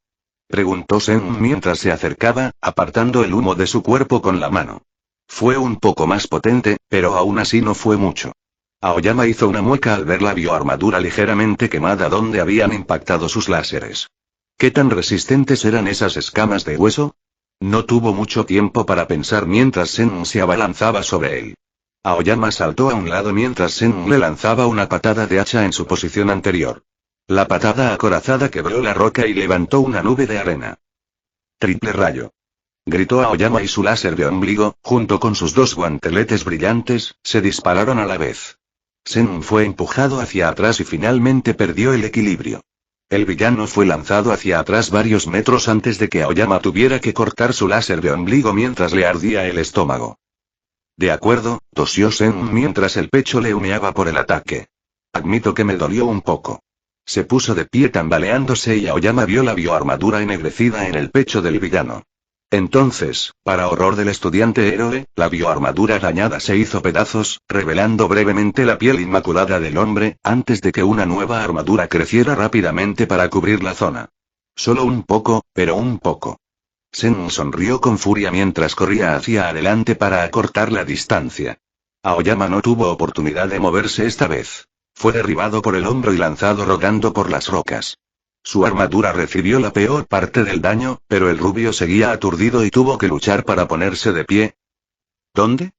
preguntó Sen mientras se acercaba, apartando el humo de su cuerpo con la mano. Fue un poco más potente, pero aún así no fue mucho. Aoyama hizo una mueca al ver la bioarmadura ligeramente quemada donde habían impactado sus láseres. ¿Qué tan resistentes eran esas escamas de hueso? No tuvo mucho tiempo para pensar mientras Sen se abalanzaba sobre él. Aoyama saltó a un lado mientras Sen le lanzaba una patada de hacha en su posición anterior. La patada acorazada quebró la roca y levantó una nube de arena. Triple rayo. Gritó Aoyama y su láser de ombligo, junto con sus dos guanteletes brillantes, se dispararon a la vez. Sen fue empujado hacia atrás y finalmente perdió el equilibrio. El villano fue lanzado hacia atrás varios metros antes de que Aoyama tuviera que cortar su láser de ombligo mientras le ardía el estómago. De acuerdo, tosió Sen mientras el pecho le humeaba por el ataque. Admito que me dolió un poco. Se puso de pie tambaleándose y Aoyama vio la bioarmadura ennegrecida en el pecho del villano. Entonces, para horror del estudiante héroe, la bioarmadura dañada se hizo pedazos, revelando brevemente la piel inmaculada del hombre, antes de que una nueva armadura creciera rápidamente para cubrir la zona. Solo un poco, pero un poco. Sen sonrió con furia mientras corría hacia adelante para acortar la distancia. Aoyama no tuvo oportunidad de moverse esta vez. Fue derribado por el hombro y lanzado rodando por las rocas. Su armadura recibió la peor parte del daño, pero el rubio seguía aturdido y tuvo que luchar para ponerse de pie. ¿Dónde?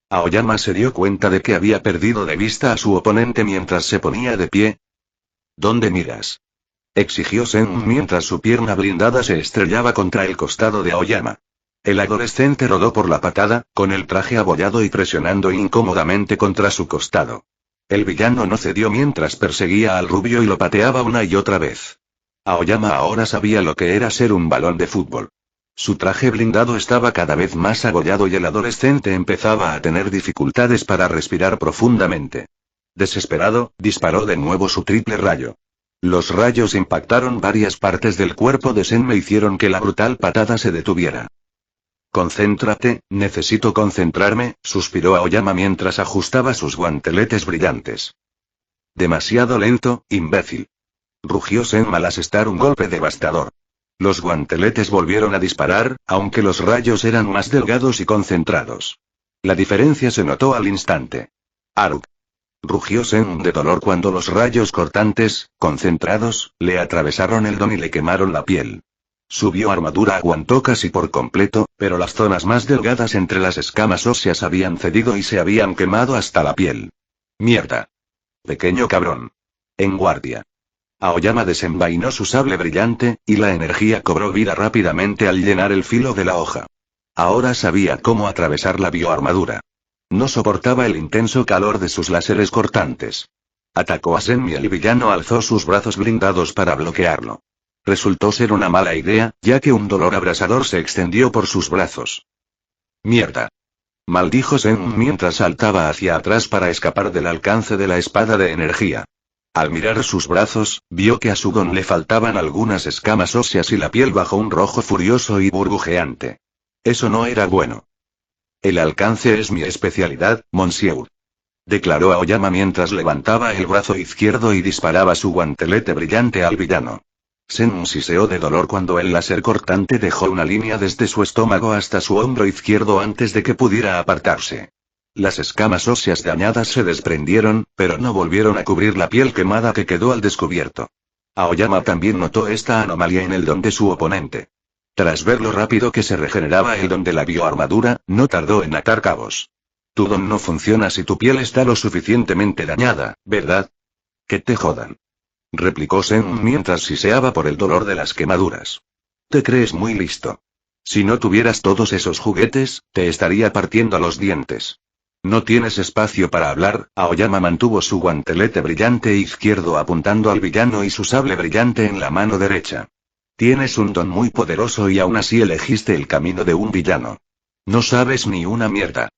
Aoyama se dio cuenta de que había perdido de vista a su oponente mientras se ponía de pie. ¿Dónde miras?, exigió Sen mientras su pierna blindada se estrellaba contra el costado de Aoyama. El adolescente rodó por la patada, con el traje abollado y presionando incómodamente contra su costado. El villano no cedió mientras perseguía al rubio y lo pateaba una y otra vez. Aoyama ahora sabía lo que era ser un balón de fútbol. Su traje blindado estaba cada vez más abollado y el adolescente empezaba a tener dificultades para respirar profundamente. Desesperado, disparó de nuevo su triple rayo. Los rayos impactaron varias partes del cuerpo de Sen e hicieron que la brutal patada se detuviera. Concéntrate, necesito concentrarme, suspiró Aoyama mientras ajustaba sus guanteletes brillantes. Demasiado lento, imbécil. Rugió Sen al asestar un golpe devastador. Los guanteletes volvieron a disparar, aunque los rayos eran más delgados y concentrados. La diferencia se notó al instante. Aruk. Rugió Sen de dolor cuando los rayos cortantes, concentrados, le atravesaron el don y le quemaron la piel. Su bioarmadura aguantó casi por completo, pero las zonas más delgadas entre las escamas óseas habían cedido y se habían quemado hasta la piel. Mierda. Pequeño cabrón. En guardia. Aoyama desenvainó su sable brillante, y la energía cobró vida rápidamente al llenar el filo de la hoja. Ahora sabía cómo atravesar la bioarmadura. No soportaba el intenso calor de sus láseres cortantes. Atacó a Sen y el villano alzó sus brazos blindados para bloquearlo. Resultó ser una mala idea, ya que un dolor abrasador se extendió por sus brazos. Mierda. Maldijo Sen mientras saltaba hacia atrás para escapar del alcance de la espada de energía. Al mirar sus brazos, vio que a su don le faltaban algunas escamas óseas y la piel bajo un rojo furioso y burbujeante. Eso no era bueno. El alcance es mi especialidad, Monsieur. Declaró Aoyama mientras levantaba el brazo izquierdo y disparaba su guantelete brillante al villano. Sen siseó de dolor cuando el láser cortante dejó una línea desde su estómago hasta su hombro izquierdo antes de que pudiera apartarse. Las escamas óseas dañadas se desprendieron, pero no volvieron a cubrir la piel quemada que quedó al descubierto. Aoyama también notó esta anomalía en el don de su oponente. Tras ver lo rápido que se regeneraba el don de la bioarmadura, no tardó en atar cabos. Tu don no funciona si tu piel está lo suficientemente dañada, ¿verdad? Que te jodan. Replicó Sen mientras siseaba por el dolor de las quemaduras. Te crees muy listo. Si no tuvieras todos esos juguetes, te estaría partiendo los dientes. No tienes espacio para hablar. Aoyama mantuvo su guantelete brillante izquierdo apuntando al villano y su sable brillante en la mano derecha. Tienes un don muy poderoso y aún así elegiste el camino de un villano. No sabes ni una mierda.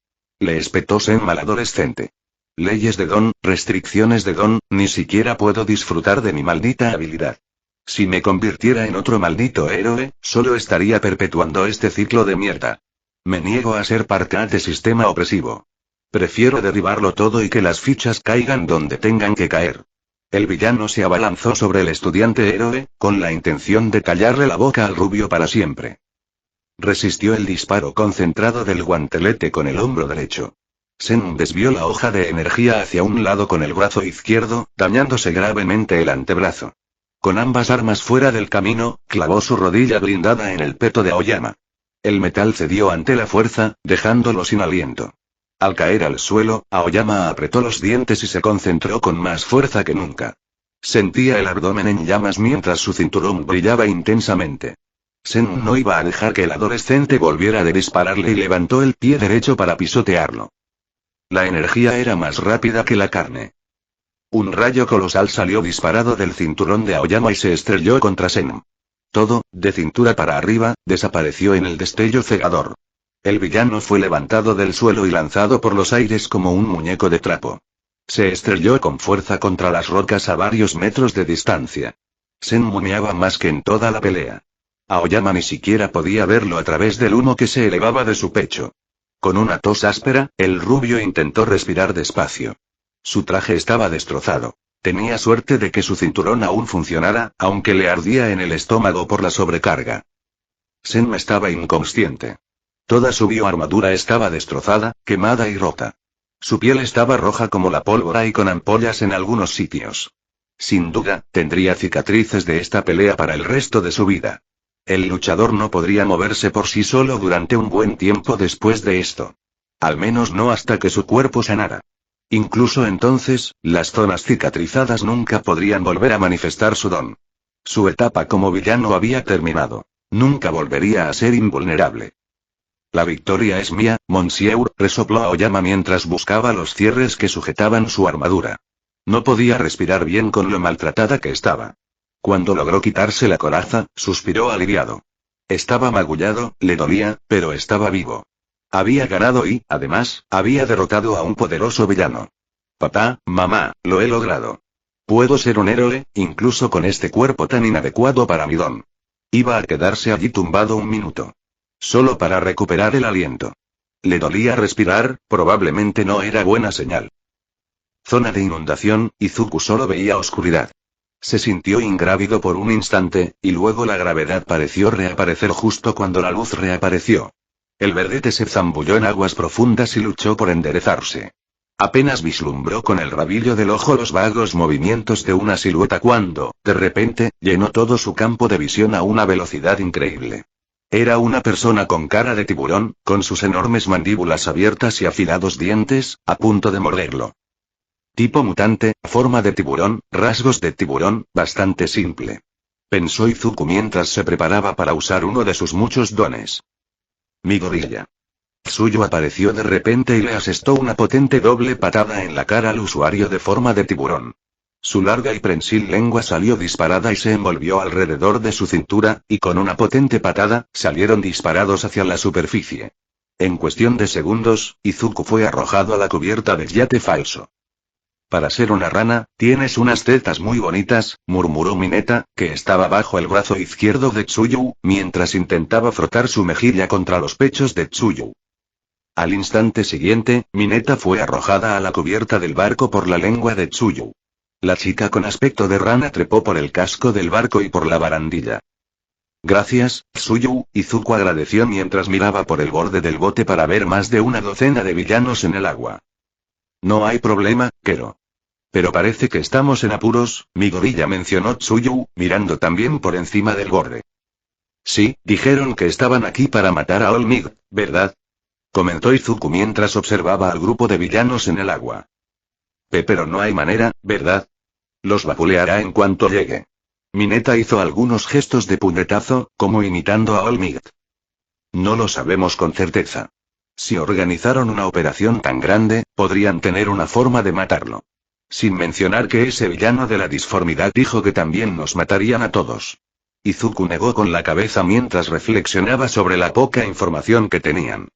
Le espetó Sen al adolescente. Leyes de don, restricciones de don, ni siquiera puedo disfrutar de mi maldita habilidad. Si me convirtiera en otro maldito héroe, solo estaría perpetuando este ciclo de mierda. Me niego a ser parte de sistema opresivo. Prefiero derribarlo todo y que las fichas caigan donde tengan que caer. El villano se abalanzó sobre el estudiante héroe, con la intención de callarle la boca al rubio para siempre. Resistió el disparo concentrado del guantelete con el hombro derecho. Sen desvió la hoja de energía hacia un lado con el brazo izquierdo, dañándose gravemente el antebrazo. Con ambas armas fuera del camino, clavó su rodilla blindada en el peto de Aoyama. El metal cedió ante la fuerza, dejándolo sin aliento. Al caer al suelo, Aoyama apretó los dientes y se concentró con más fuerza que nunca. Sentía el abdomen en llamas mientras su cinturón brillaba intensamente. Sen no iba a dejar que el adolescente volviera de dispararle y levantó el pie derecho para pisotearlo. La energía era más rápida que la carne. Un rayo colosal salió disparado del cinturón de Aoyama y se estrelló contra Sen. Todo, de cintura para arriba, desapareció en el destello cegador. El villano fue levantado del suelo y lanzado por los aires como un muñeco de trapo. Se estrelló con fuerza contra las rocas a varios metros de distancia. Sen moneaba más que en toda la pelea. Aoyama ni siquiera podía verlo a través del humo que se elevaba de su pecho. Con una tos áspera, el rubio intentó respirar despacio. Su traje estaba destrozado. Tenía suerte de que su cinturón aún funcionara, aunque le ardía en el estómago por la sobrecarga. Sen estaba inconsciente. Toda su bioarmadura estaba destrozada, quemada y rota. Su piel estaba roja como la pólvora y con ampollas en algunos sitios. Sin duda, tendría cicatrices de esta pelea para el resto de su vida. El luchador no podría moverse por sí solo durante un buen tiempo después de esto. Al menos no hasta que su cuerpo sanara. Incluso entonces, las zonas cicatrizadas nunca podrían volver a manifestar su don. Su etapa como villano había terminado. Nunca volvería a ser invulnerable. La victoria es mía, Monsieur, resopló Aoyama mientras buscaba los cierres que sujetaban su armadura. No podía respirar bien con lo maltratada que estaba. Cuando logró quitarse la coraza, suspiró aliviado. Estaba magullado, le dolía, pero estaba vivo. Había ganado y, además, había derrotado a un poderoso villano. Papá, mamá, lo he logrado. Puedo ser un héroe, incluso con este cuerpo tan inadecuado para mi don. Iba a quedarse allí tumbado un minuto. Solo para recuperar el aliento. Le dolía respirar, probablemente no era buena señal. Zona de inundación, Izuku solo veía oscuridad. Se sintió ingrávido por un instante, y luego la gravedad pareció reaparecer justo cuando la luz reapareció. El verdete se zambulló en aguas profundas y luchó por enderezarse. Apenas vislumbró con el rabillo del ojo los vagos movimientos de una silueta cuando, de repente, llenó todo su campo de visión a una velocidad increíble. Era una persona con cara de tiburón, con sus enormes mandíbulas abiertas y afilados dientes, a punto de morderlo. Tipo mutante, forma de tiburón, rasgos de tiburón, bastante simple. Pensó Izuku mientras se preparaba para usar uno de sus muchos dones. Mi gorilla. Tsuyu apareció de repente y le asestó una potente doble patada en la cara al usuario de forma de tiburón. Su larga y prensil lengua salió disparada y se envolvió alrededor de su cintura, y con una potente patada, salieron disparados hacia la superficie. En cuestión de segundos, Izuku fue arrojado a la cubierta del yate falso. Para ser una rana, tienes unas tetas muy bonitas, murmuró Mineta, que estaba bajo el brazo izquierdo de Tsuyu, mientras intentaba frotar su mejilla contra los pechos de Tsuyu. Al instante siguiente, Mineta fue arrojada a la cubierta del barco por la lengua de Tsuyu. La chica con aspecto de rana trepó por el casco del barco y por la barandilla. Gracias, Tsuyu, Izuku agradeció mientras miraba por el borde del bote para ver más de una docena de villanos en el agua. No hay problema, Kero. Pero parece que estamos en apuros, mi gorilla mencionó Tsuyu, mirando también por encima del borde. Sí, dijeron que estaban aquí para matar a Olmig, ¿verdad? Comentó Izuku mientras observaba al grupo de villanos en el agua. Pero no hay manera, ¿verdad? Los vapuleará en cuanto llegue. Mineta hizo algunos gestos de puñetazo, como imitando a Olmig. No lo sabemos con certeza. Si organizaron una operación tan grande, podrían tener una forma de matarlo. Sin mencionar que ese villano de la disformidad dijo que también nos matarían a todos. Izuku negó con la cabeza mientras reflexionaba sobre la poca información que tenían.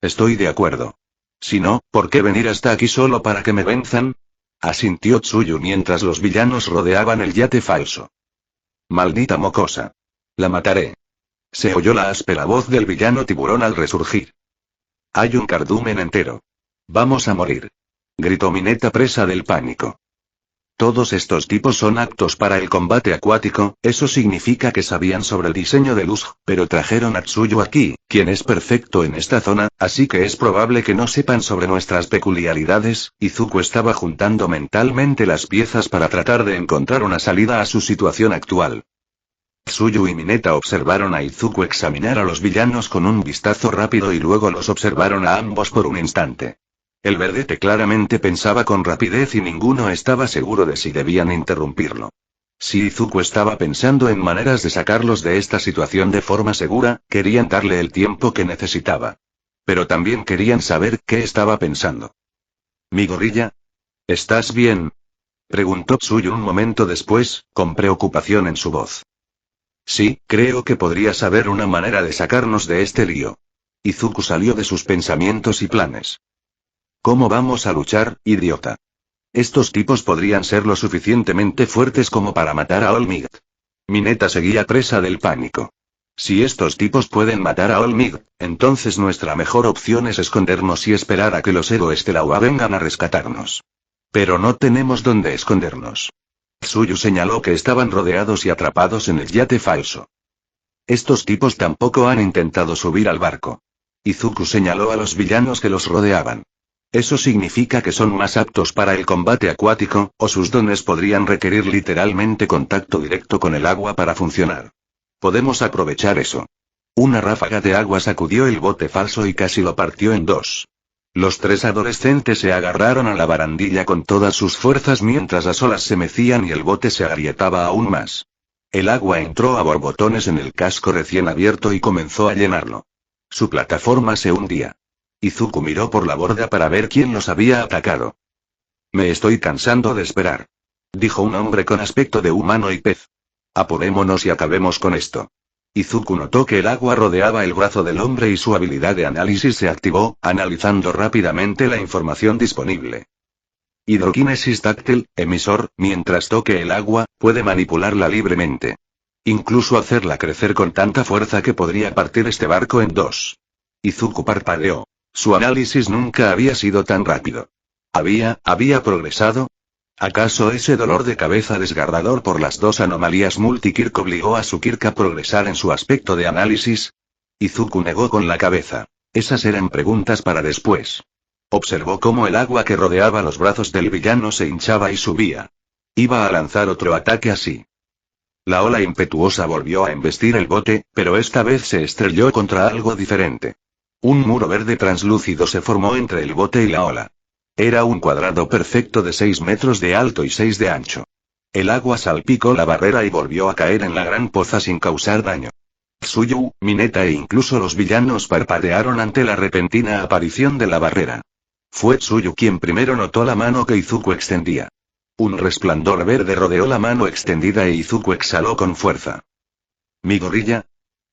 Estoy de acuerdo. Si no, ¿por qué venir hasta aquí solo para que me venzan? Asintió Tsuyu mientras los villanos rodeaban el yate falso. Maldita mocosa. La mataré. Se oyó la áspera voz del villano tiburón al resurgir. Hay un cardumen entero. Vamos a morir. Gritó Mineta presa del pánico. Todos estos tipos son aptos para el combate acuático, eso significa que sabían sobre el diseño de Luz, pero trajeron a Tsuyu aquí, quien es perfecto en esta zona, así que es probable que no sepan sobre nuestras peculiaridades. Izuku estaba juntando mentalmente las piezas para tratar de encontrar una salida a su situación actual. Tsuyu y Mineta observaron a Izuku examinar a los villanos con un vistazo rápido y luego los observaron a ambos por un instante. El verdete claramente pensaba con rapidez y ninguno estaba seguro de si debían interrumpirlo. Si Izuku estaba pensando en maneras de sacarlos de esta situación de forma segura, querían darle el tiempo que necesitaba. Pero también querían saber qué estaba pensando. ¿Mi gorilla? ¿Estás bien? Preguntó Tsuyu un momento después, con preocupación en su voz. Sí, creo que podrías haber una manera de sacarnos de este lío. Izuku salió de sus pensamientos y planes. ¿Cómo vamos a luchar, idiota? Estos tipos podrían ser lo suficientemente fuertes como para matar a Olmig. Mineta seguía presa del pánico. Si estos tipos pueden matar a Olmig, entonces nuestra mejor opción es escondernos y esperar a que los héroes de la UA vengan a rescatarnos. Pero no tenemos dónde escondernos. Tsuyu señaló que estaban rodeados y atrapados en el yate falso. Estos tipos tampoco han intentado subir al barco. Izuku señaló a los villanos que los rodeaban. Eso significa que son más aptos para el combate acuático, o sus dones podrían requerir literalmente contacto directo con el agua para funcionar. Podemos aprovechar eso. Una ráfaga de agua sacudió el bote falso y casi lo partió en dos. Los tres adolescentes se agarraron a la barandilla con todas sus fuerzas mientras las olas se mecían y el bote se agrietaba aún más. El agua entró a borbotones en el casco recién abierto y comenzó a llenarlo. Su plataforma se hundía. Izuku miró por la borda para ver quién los había atacado. Me estoy cansando de esperar. Dijo un hombre con aspecto de humano y pez. Apurémonos y acabemos con esto. Izuku notó que el agua rodeaba el brazo del hombre y su habilidad de análisis se activó, analizando rápidamente la información disponible. Hidroquinesis táctil, emisor, mientras toque el agua, puede manipularla libremente. Incluso hacerla crecer con tanta fuerza que podría partir este barco en dos. Izuku parpadeó. Su análisis nunca había sido tan rápido. ¿Había progresado? ¿Acaso ese dolor de cabeza desgarrador por las dos anomalías multikirk obligó a su Kirk a progresar en su aspecto de análisis? Izuku negó con la cabeza. Esas eran preguntas para después. Observó cómo el agua que rodeaba los brazos del villano se hinchaba y subía. Iba a lanzar otro ataque así. La ola impetuosa volvió a embestir el bote, pero esta vez se estrelló contra algo diferente. Un muro verde translúcido se formó entre el bote y la ola. Era un cuadrado perfecto de 6 metros de alto y 6 de ancho. El agua salpicó la barrera y volvió a caer en la gran poza sin causar daño. Tsuyu, Mineta e incluso los villanos parpadearon ante la repentina aparición de la barrera. Fue Tsuyu quien primero notó la mano que Izuku extendía. Un resplandor verde rodeó la mano extendida e Izuku exhaló con fuerza. ¿Mi gorilla?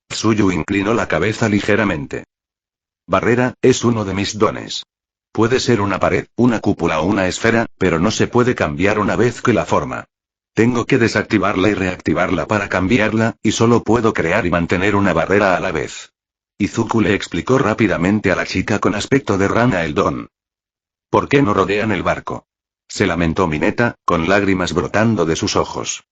Tsuyu inclinó la cabeza ligeramente. Barrera, es uno de mis dones. Puede ser una pared, una cúpula o una esfera, pero no se puede cambiar una vez que la forma. Tengo que desactivarla y reactivarla para cambiarla, y solo puedo crear y mantener una barrera a la vez. Izuku le explicó rápidamente a la chica con aspecto de rana el don. ¿Por qué no rodean el barco? Se lamentó Mineta, con lágrimas brotando de sus ojos.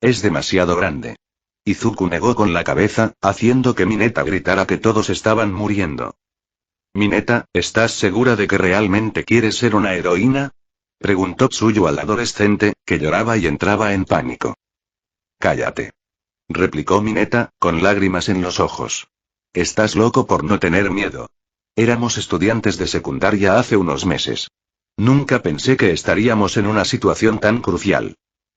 Es demasiado grande. Izuku negó con la cabeza, haciendo que Mineta gritara que todos estaban muriendo. Mineta, ¿estás segura de que realmente quieres ser una heroína? Preguntó Tsuyu al adolescente, que lloraba y entraba en pánico. Cállate. Replicó Mineta, con lágrimas en los ojos. Estás loco por no tener miedo. Éramos estudiantes de secundaria hace unos meses. Nunca pensé que estaríamos en una situación tan crucial.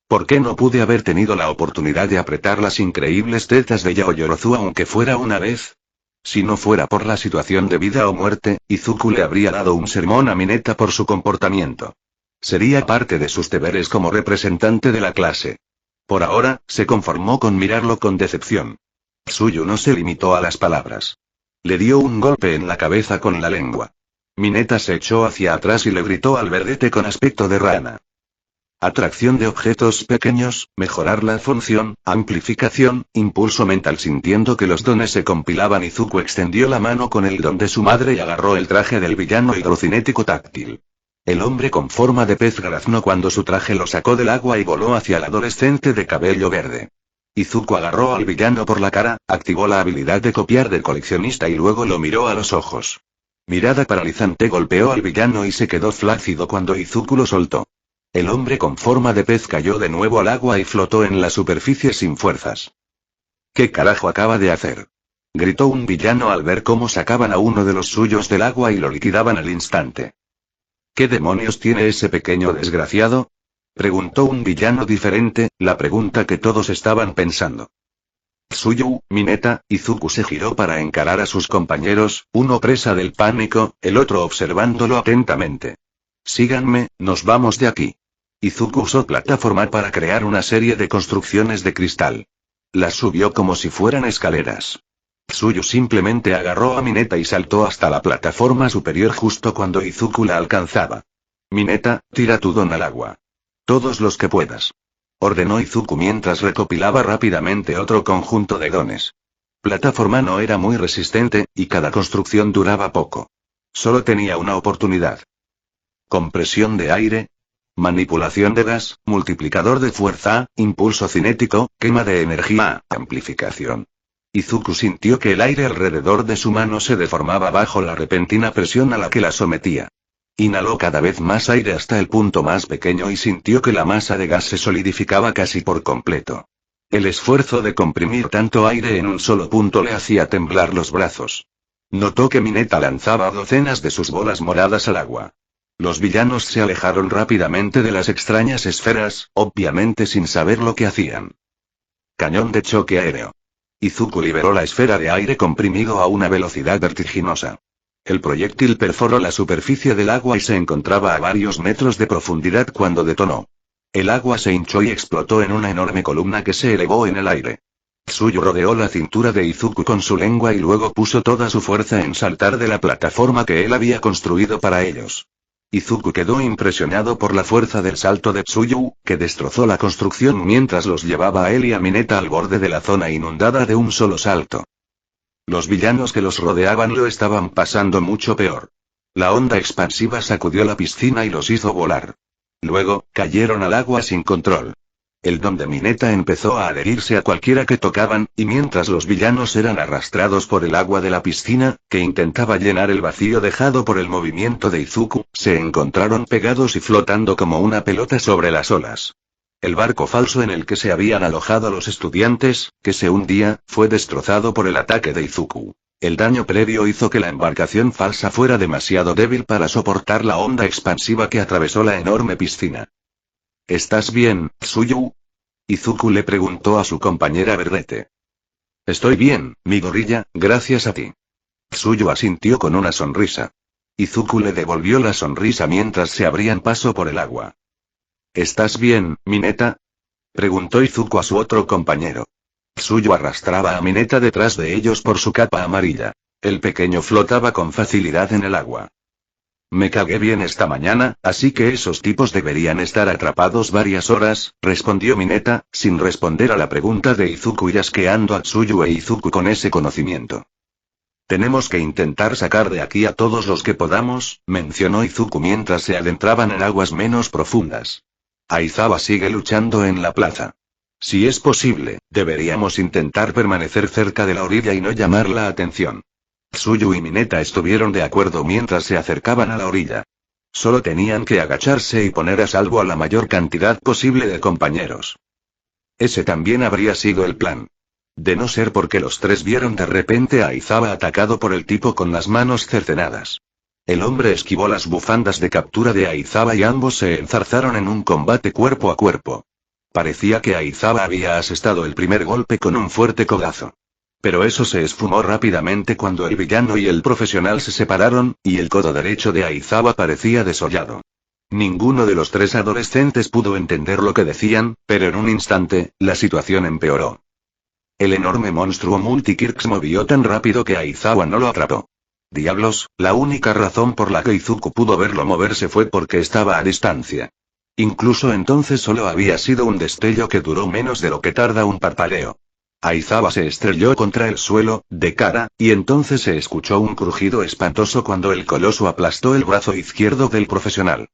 ¿Por qué no pude haber tenido la oportunidad de apretar las increíbles tetas de Yaoyorozu aunque fuera una vez? Si no fuera por la situación de vida o muerte, Izuku le habría dado un sermón a Mineta por su comportamiento. Sería parte de sus deberes como representante de la clase. Por ahora, se conformó con mirarlo con decepción. Tsuyu no se limitó a las palabras. Le dio un golpe en la cabeza con la lengua. Mineta se echó hacia atrás y le gritó al verdete con aspecto de rana. Atracción de objetos pequeños, mejorar la función, amplificación, impulso mental. Sintiendo que los dones se compilaban, Izuku extendió la mano con el don de su madre y agarró el traje del villano hidrocinético táctil. El hombre con forma de pez graznó cuando su traje lo sacó del agua y voló hacia el adolescente de cabello verde. Izuku agarró al villano por la cara, activó la habilidad de copiar del coleccionista y luego lo miró a los ojos. Mirada paralizante golpeó al villano y se quedó flácido cuando Izuku lo soltó. El hombre con forma de pez cayó de nuevo al agua y flotó en la superficie sin fuerzas. ¿Qué carajo acaba de hacer? Gritó un villano al ver cómo sacaban a uno de los suyos del agua y lo liquidaban al instante. ¿Qué demonios tiene ese pequeño desgraciado? Preguntó un villano diferente, la pregunta que todos estaban pensando. Tsuyu, Mineta, Izuku se giró para encarar a sus compañeros, uno presa del pánico, el otro observándolo atentamente. Síganme, nos vamos de aquí. Izuku usó plataforma para crear una serie de construcciones de cristal. Las subió como si fueran escaleras. Tsuyu simplemente agarró a Mineta y saltó hasta la plataforma superior justo cuando Izuku la alcanzaba. Mineta, tira tu don al agua. Todos los que puedas. Ordenó Izuku mientras recopilaba rápidamente otro conjunto de dones. Plataforma no era muy resistente, y cada construcción duraba poco. Solo tenía una oportunidad. Compresión de aire, manipulación de gas, multiplicador de fuerza, impulso cinético, quema de energía, amplificación. Izuku sintió que el aire alrededor de su mano se deformaba bajo la repentina presión a la que la sometía. Inhaló cada vez más aire hasta el punto más pequeño y sintió que la masa de gas se solidificaba casi por completo. El esfuerzo de comprimir tanto aire en un solo punto le hacía temblar los brazos. Notó que Mineta lanzaba docenas de sus bolas moradas al agua. Los villanos se alejaron rápidamente de las extrañas esferas, obviamente sin saber lo que hacían. Cañón de choque aéreo. Izuku liberó la esfera de aire comprimido a una velocidad vertiginosa. El proyectil perforó la superficie del agua y se encontraba a varios metros de profundidad cuando detonó. El agua se hinchó y explotó en una enorme columna que se elevó en el aire. Tsuyu rodeó la cintura de Izuku con su lengua y luego puso toda su fuerza en saltar de la plataforma que él había construido para ellos. Izuku quedó impresionado por la fuerza del salto de Tsuyu, que destrozó la construcción mientras los llevaba a él y a Mineta al borde de la zona inundada de un solo salto. Los villanos que los rodeaban lo estaban pasando mucho peor. La onda expansiva sacudió la piscina y los hizo volar. Luego, cayeron al agua sin control. El don de Mineta empezó a adherirse a cualquiera que tocaban, y mientras los villanos eran arrastrados por el agua de la piscina, que intentaba llenar el vacío dejado por el movimiento de Izuku, se encontraron pegados y flotando como una pelota sobre las olas. El barco falso en el que se habían alojado los estudiantes, que se hundía, fue destrozado por el ataque de Izuku. El daño previo hizo que la embarcación falsa fuera demasiado débil para soportar la onda expansiva que atravesó la enorme piscina. ¿Estás bien, Tsuyu? Izuku le preguntó a su compañera Verdete. Estoy bien, mi gorilla, gracias a ti. Tsuyu asintió con una sonrisa. Izuku le devolvió la sonrisa mientras se abrían paso por el agua. ¿Estás bien, Mineta? Preguntó Izuku a su otro compañero. Tsuyu arrastraba a Mineta detrás de ellos por su capa amarilla. El pequeño flotaba con facilidad en el agua. Me cagué bien esta mañana, así que esos tipos deberían estar atrapados varias horas, respondió Mineta, sin responder a la pregunta de Izuku y asqueando a Tsuyu e Izuku con ese conocimiento. Tenemos que intentar sacar de aquí a todos los que podamos, mencionó Izuku mientras se adentraban en aguas menos profundas. Aizawa sigue luchando en la plaza. Si es posible, deberíamos intentar permanecer cerca de la orilla y no llamar la atención. Tsuyu y Mineta estuvieron de acuerdo mientras se acercaban a la orilla. Solo tenían que agacharse y poner a salvo a la mayor cantidad posible de compañeros. Ese también habría sido el plan. De no ser porque los tres vieron de repente a Aizawa atacado por el tipo con las manos cercenadas. El hombre esquivó las bufandas de captura de Aizawa y ambos se enzarzaron en un combate cuerpo a cuerpo. Parecía que Aizawa había asestado el primer golpe con un fuerte codazo. Pero eso se esfumó rápidamente cuando el villano y el profesional se separaron, y el codo derecho de Aizawa parecía desollado. Ninguno de los tres adolescentes pudo entender lo que decían, pero en un instante, la situación empeoró. El enorme monstruo Multikirk se movió tan rápido que Aizawa no lo atrapó. Diablos, la única razón por la que Izuku pudo verlo moverse fue porque estaba a distancia. Incluso entonces solo había sido un destello que duró menos de lo que tarda un parpadeo. Aizawa se estrelló contra el suelo, de cara, y entonces se escuchó un crujido espantoso cuando el coloso aplastó el brazo izquierdo del profesional.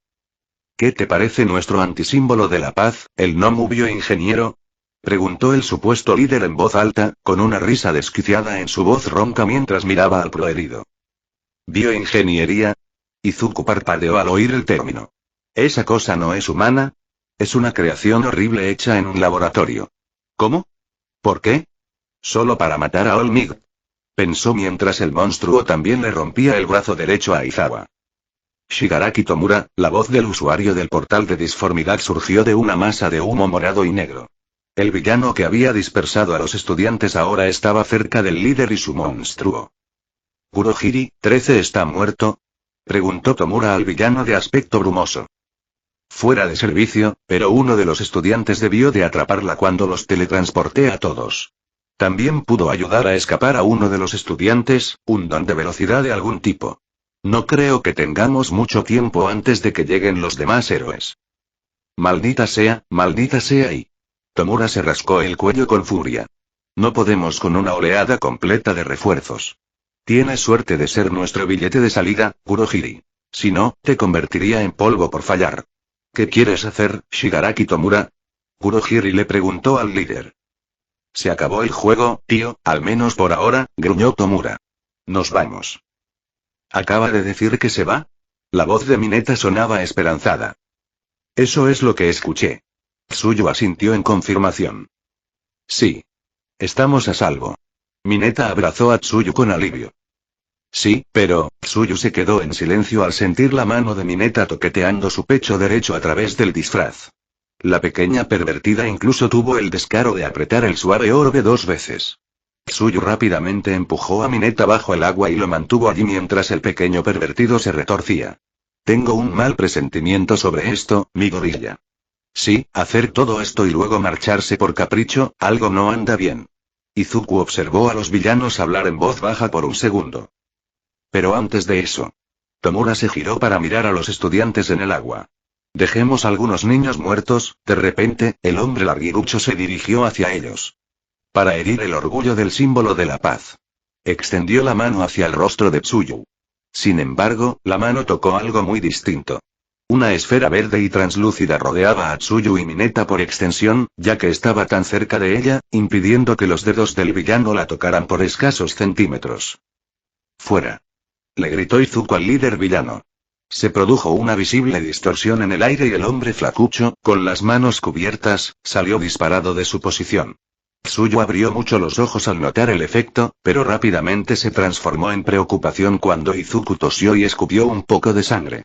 ¿Qué te parece nuestro antisímbolo de la paz, el Nomu bioingeniero? Preguntó el supuesto líder en voz alta, con una risa desquiciada en su voz ronca mientras miraba al proherido. ¿Bioingeniería? Izuku parpadeó al oír el término. ¿Esa cosa no es humana? Es una creación horrible hecha en un laboratorio. ¿Cómo? ¿Por qué? Solo para matar a Olmig. Pensó mientras el monstruo también le rompía el brazo derecho a Aizawa. Shigaraki Tomura, la voz del usuario del portal de disformidad surgió de una masa de humo morado y negro. El villano que había dispersado a los estudiantes ahora estaba cerca del líder y su monstruo. ¿Kurohiri, 13 está muerto? Preguntó Tomura al villano de aspecto brumoso. Fuera de servicio, pero uno de los estudiantes debió de atraparla cuando los teletransporté a todos. También pudo ayudar a escapar a uno de los estudiantes, un don de velocidad de algún tipo. No creo que tengamos mucho tiempo antes de que lleguen los demás héroes. Maldita sea y... Tomura se rascó el cuello con furia. No podemos con una oleada completa de refuerzos. Tienes suerte de ser nuestro billete de salida, Kurohiri. Si no, te convertiría en polvo por fallar. ¿Qué quieres hacer, Shigaraki Tomura? Kurohiri le preguntó al líder. Se acabó el juego, tío, al menos por ahora, gruñó Tomura. Nos vamos. ¿Acaba de decir que se va? La voz de Mineta sonaba esperanzada. Eso es lo que escuché. Tsuyu asintió en confirmación. Sí. Estamos a salvo. Mineta abrazó a Tsuyu con alivio. Sí, pero, Tsuyu se quedó en silencio al sentir la mano de Mineta toqueteando su pecho derecho a través del disfraz. La pequeña pervertida incluso tuvo el descaro de apretar el suave orbe 2 veces. Tsuyu rápidamente empujó a Mineta bajo el agua y lo mantuvo allí mientras el pequeño pervertido se retorcía. Tengo un mal presentimiento sobre esto, mi gorilla. Sí, hacer todo esto y luego marcharse por capricho, algo no anda bien. Izuku observó a los villanos hablar en voz baja por un segundo. Pero antes de eso. Tomura se giró para mirar a los estudiantes en el agua. Dejemos algunos niños muertos. De repente, el hombre larguirucho se dirigió hacia ellos. Para herir el orgullo del símbolo de la paz. Extendió la mano hacia el rostro de Tsuyu. Sin embargo, la mano tocó algo muy distinto. Una esfera verde y translúcida rodeaba a Tsuyu y Mineta por extensión, ya que estaba tan cerca de ella, impidiendo que los dedos del villano la tocaran por escasos centímetros. ¡Fuera! Le gritó Izuku al líder villano. Se produjo una visible distorsión en el aire y el hombre flacucho, con las manos cubiertas, salió disparado de su posición. Tsuyu abrió mucho los ojos al notar el efecto, pero rápidamente se transformó en preocupación cuando Izuku tosió y escupió un poco de sangre.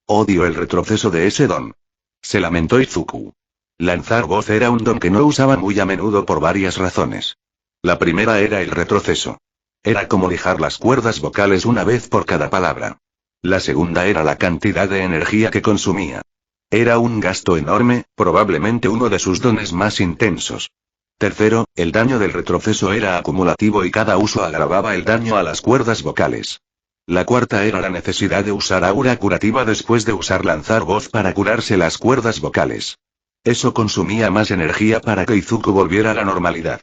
Odio el retroceso de ese don. Se lamentó Izuku. Lanzar voz era un don que no usaba muy a menudo por varias razones. La primera era el retroceso. Era como lijar las cuerdas vocales una vez por cada palabra. La segunda era la cantidad de energía que consumía. Era un gasto enorme, probablemente uno de sus dones más intensos. Tercero, el daño del retroceso era acumulativo y cada uso agravaba el daño a las cuerdas vocales. La cuarta era la necesidad de usar aura curativa después de usar lanzar voz para curarse las cuerdas vocales. Eso consumía más energía para que Izuku volviera a la normalidad.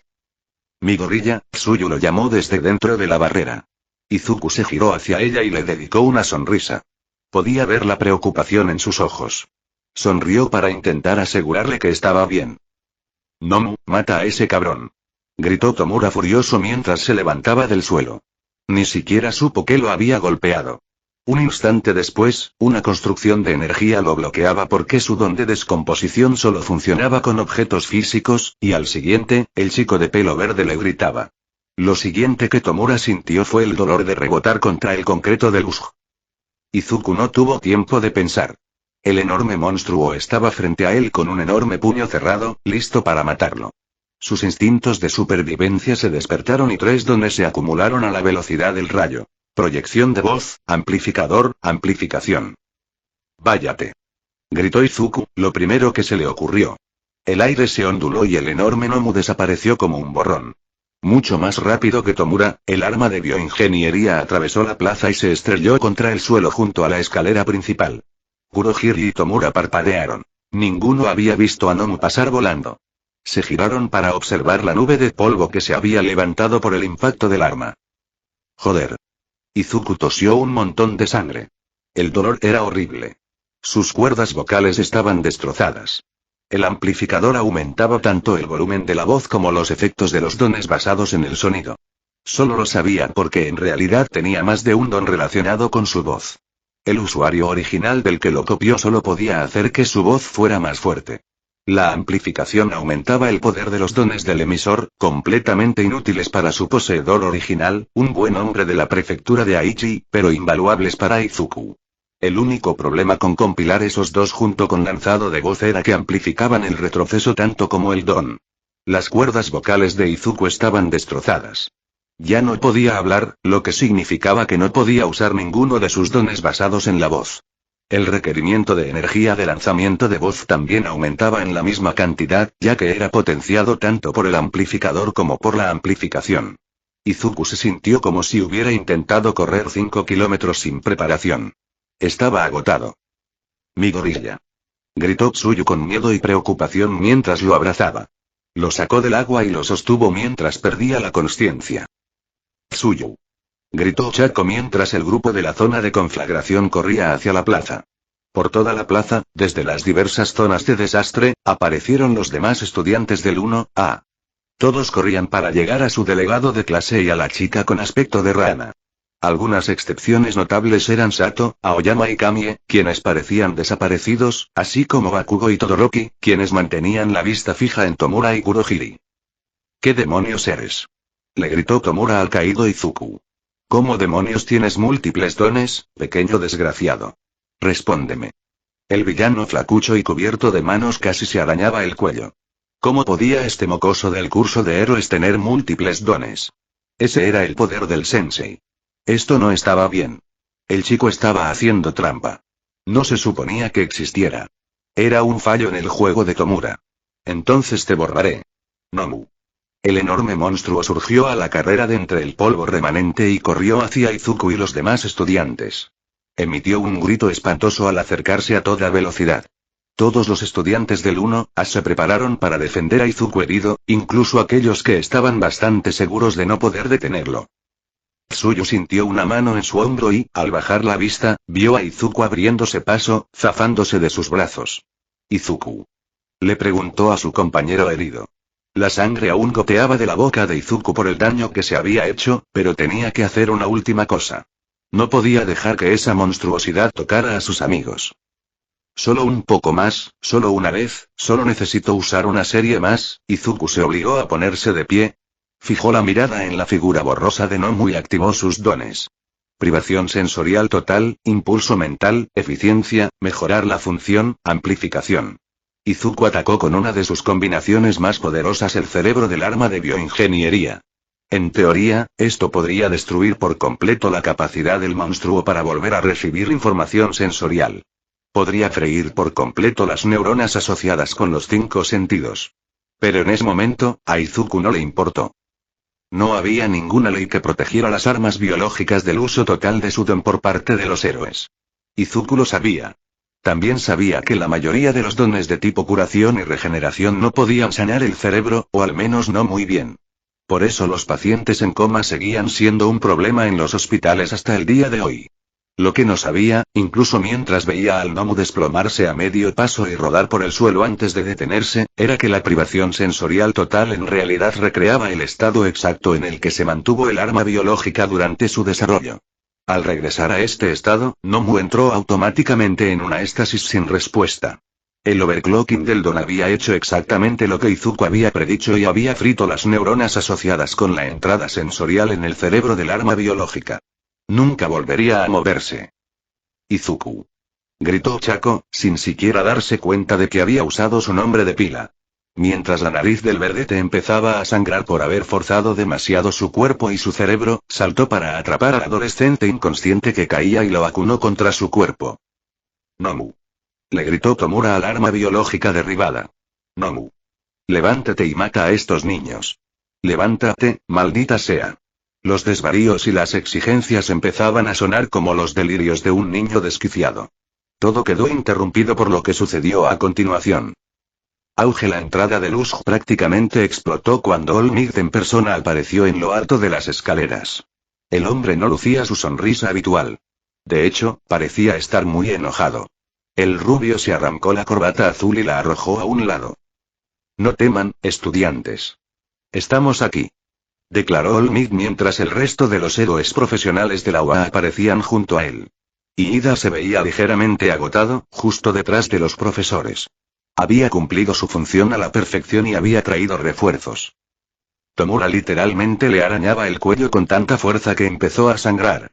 Mi gorilla, Tsuyu lo llamó desde dentro de la barrera. Izuku se giró hacia ella y le dedicó una sonrisa. Podía ver la preocupación en sus ojos. Sonrió para intentar asegurarle que estaba bien. Nomu, mata a ese cabrón. Gritó Tomura furioso mientras se levantaba del suelo. Ni siquiera supo que lo había golpeado. Un instante después, una construcción de energía lo bloqueaba porque su don de descomposición solo funcionaba con objetos físicos, y al siguiente, el chico de pelo verde le gritaba. Lo siguiente que Tomura sintió fue el dolor de rebotar contra el concreto del Uj. Izuku no tuvo tiempo de pensar. El enorme monstruo estaba frente a él con un enorme puño cerrado, listo para matarlo. Sus instintos de supervivencia se despertaron y 3 dones se acumularon a la velocidad del rayo. Proyección de voz, amplificador, amplificación. Váyate. Gritó Izuku, lo primero que se le ocurrió. El aire se onduló y el enorme Nomu desapareció como un borrón. Mucho más rápido que Tomura, el arma de bioingeniería atravesó la plaza y se estrelló contra el suelo junto a la escalera principal. Kurohiri y Tomura parpadearon. Ninguno había visto a Nomu pasar volando. Se giraron para observar la nube de polvo que se había levantado por el impacto del arma. Joder. Izuku tosió un montón de sangre. El dolor era horrible. Sus cuerdas vocales estaban destrozadas. El amplificador aumentaba tanto el volumen de la voz como los efectos de los dones basados en el sonido. Solo lo sabía porque en realidad tenía más de un don relacionado con su voz. El usuario original del que lo copió solo podía hacer que su voz fuera más fuerte. La amplificación aumentaba el poder de los dones del emisor, completamente inútiles para su poseedor original, un buen hombre de la prefectura de Aichi, pero invaluables para Izuku. El único problema con compilar esos dos junto con lanzado de voz era que amplificaban el retroceso tanto como el don. Las cuerdas vocales de Izuku estaban destrozadas. Ya no podía hablar, lo que significaba que no podía usar ninguno de sus dones basados en la voz. El requerimiento de energía de lanzamiento de voz también aumentaba en la misma cantidad, ya que era potenciado tanto por el amplificador como por la amplificación. Izuku se sintió como si hubiera intentado correr 5 kilómetros sin preparación. Estaba agotado. Mi gorilla. Gritó Tsuyu con miedo y preocupación mientras lo abrazaba. Lo sacó del agua y lo sostuvo mientras perdía la consciencia. Tsuyu. Gritó Chaco mientras el grupo de la zona de conflagración corría hacia la plaza. Por toda la plaza, desde las diversas zonas de desastre, aparecieron los demás estudiantes del 1A. Todos corrían para llegar a su delegado de clase y a la chica con aspecto de rana. Algunas excepciones notables eran Sato, Aoyama y Kamie, quienes parecían desaparecidos, así como Bakugo y Todoroki, quienes mantenían la vista fija en Tomura y Kurohiri. ¿Qué demonios eres? Le gritó Tomura al caído Izuku. ¿Cómo demonios tienes múltiples dones, pequeño desgraciado? Respóndeme. El villano flacucho y cubierto de manos casi se arañaba el cuello. ¿Cómo podía este mocoso del curso de héroes tener múltiples dones? Ese era el poder del sensei. Esto no estaba bien. El chico estaba haciendo trampa. No se suponía que existiera. Era un fallo en el juego de Tomura. Entonces te borraré. Nomu. El enorme monstruo surgió a la carrera de entre el polvo remanente y corrió hacia Izuku y los demás estudiantes. Emitió un grito espantoso al acercarse a toda velocidad. Todos los estudiantes del 1A se prepararon para defender a Izuku herido, incluso aquellos que estaban bastante seguros de no poder detenerlo. Tsuyu sintió una mano en su hombro y, al bajar la vista, vio a Izuku abriéndose paso, zafándose de sus brazos. «¿Izuku?», le preguntó a su compañero herido. La sangre aún goteaba de la boca de Izuku por el daño que se había hecho, pero tenía que hacer una última cosa. No podía dejar que esa monstruosidad tocara a sus amigos. Solo un poco más, solo una vez, solo necesito usar una serie más. Izuku se obligó a ponerse de pie. Fijó la mirada en la figura borrosa de Nomu y activó sus dones. Privación sensorial total, impulso mental, eficiencia, mejorar la función, amplificación. Izuku atacó con una de sus combinaciones más poderosas el cerebro del arma de bioingeniería. En teoría, esto podría destruir por completo la capacidad del monstruo para volver a recibir información sensorial. Podría freír por completo las neuronas asociadas con los 5 sentidos. Pero en ese momento, a Izuku no le importó. No había ninguna ley que protegiera las armas biológicas del uso total de su don por parte de los héroes. Izuku lo sabía. También sabía que la mayoría de los dones de tipo curación y regeneración no podían sanar el cerebro, o al menos no muy bien. Por eso los pacientes en coma seguían siendo un problema en los hospitales hasta el día de hoy. Lo que no sabía, incluso mientras veía al Nomu desplomarse a medio paso y rodar por el suelo antes de detenerse, era que la privación sensorial total en realidad recreaba el estado exacto en el que se mantuvo el arma biológica durante su desarrollo. Al regresar a este estado, Nomu entró automáticamente en una éxtasis sin respuesta. El overclocking del don había hecho exactamente lo que Izuku había predicho y había frito las neuronas asociadas con la entrada sensorial en el cerebro del arma biológica. Nunca volvería a moverse. «Izuku», gritó Chaco, sin siquiera darse cuenta de que había usado su nombre de pila. Mientras la nariz del verdete empezaba a sangrar por haber forzado demasiado su cuerpo y su cerebro, saltó para atrapar al adolescente inconsciente que caía y lo vacunó contra su cuerpo. «Nomu», le gritó Tomura al arma biológica derribada. «Nomu, levántate y mata a estos niños. Levántate, maldita sea». Los desvaríos y las exigencias empezaban a sonar como los delirios de un niño desquiciado. Todo quedó interrumpido por lo que sucedió a continuación. Auge. La entrada de luz prácticamente explotó cuando All Might en persona apareció en lo alto de las escaleras. El hombre no lucía su sonrisa habitual. De hecho, parecía estar muy enojado. El rubio se arrancó la corbata azul y la arrojó a un lado. «No teman, estudiantes. Estamos aquí», declaró All Might mientras el resto de los héroes profesionales de la UA aparecían junto a él. Iida se veía ligeramente agotado, justo detrás de los profesores. Había cumplido su función a la perfección y había traído refuerzos. Tomura literalmente le arañaba el cuello con tanta fuerza que empezó a sangrar.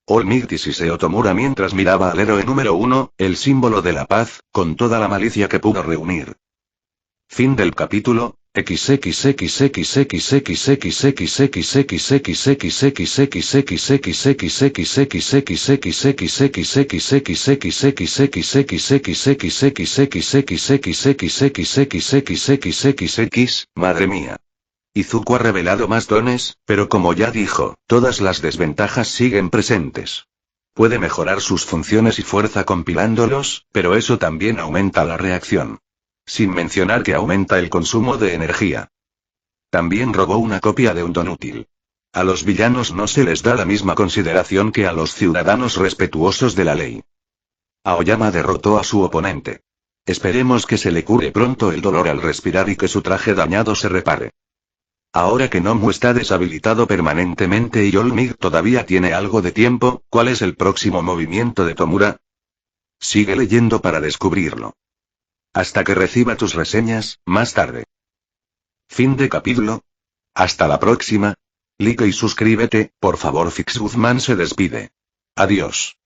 All Might siseó Tomura mientras miraba al héroe número 1, el símbolo de la paz, con toda la malicia que pudo reunir. Fin del capítulo. Madre mía. Izuku ha revelado más dones, pero como ya dijo, todas las desventajas siguen presentes. Puede mejorar sus funciones y fuerza compilándolos, pero eso también aumenta la reacción. Sin mencionar que aumenta el consumo de energía. También robó una copia de un don útil. A los villanos no se les da la misma consideración que a los ciudadanos respetuosos de la ley. Aoyama derrotó a su oponente. Esperemos que se le cure pronto el dolor al respirar y que su traje dañado se repare. Ahora que Nomu está deshabilitado permanentemente y All Might todavía tiene algo de tiempo, ¿cuál es el próximo movimiento de Tomura? Sigue leyendo para descubrirlo. Hasta que reciba tus reseñas, más tarde. Fin de capítulo. Hasta la próxima. Like y suscríbete, por favor. Fix Guzmán se despide. Adiós.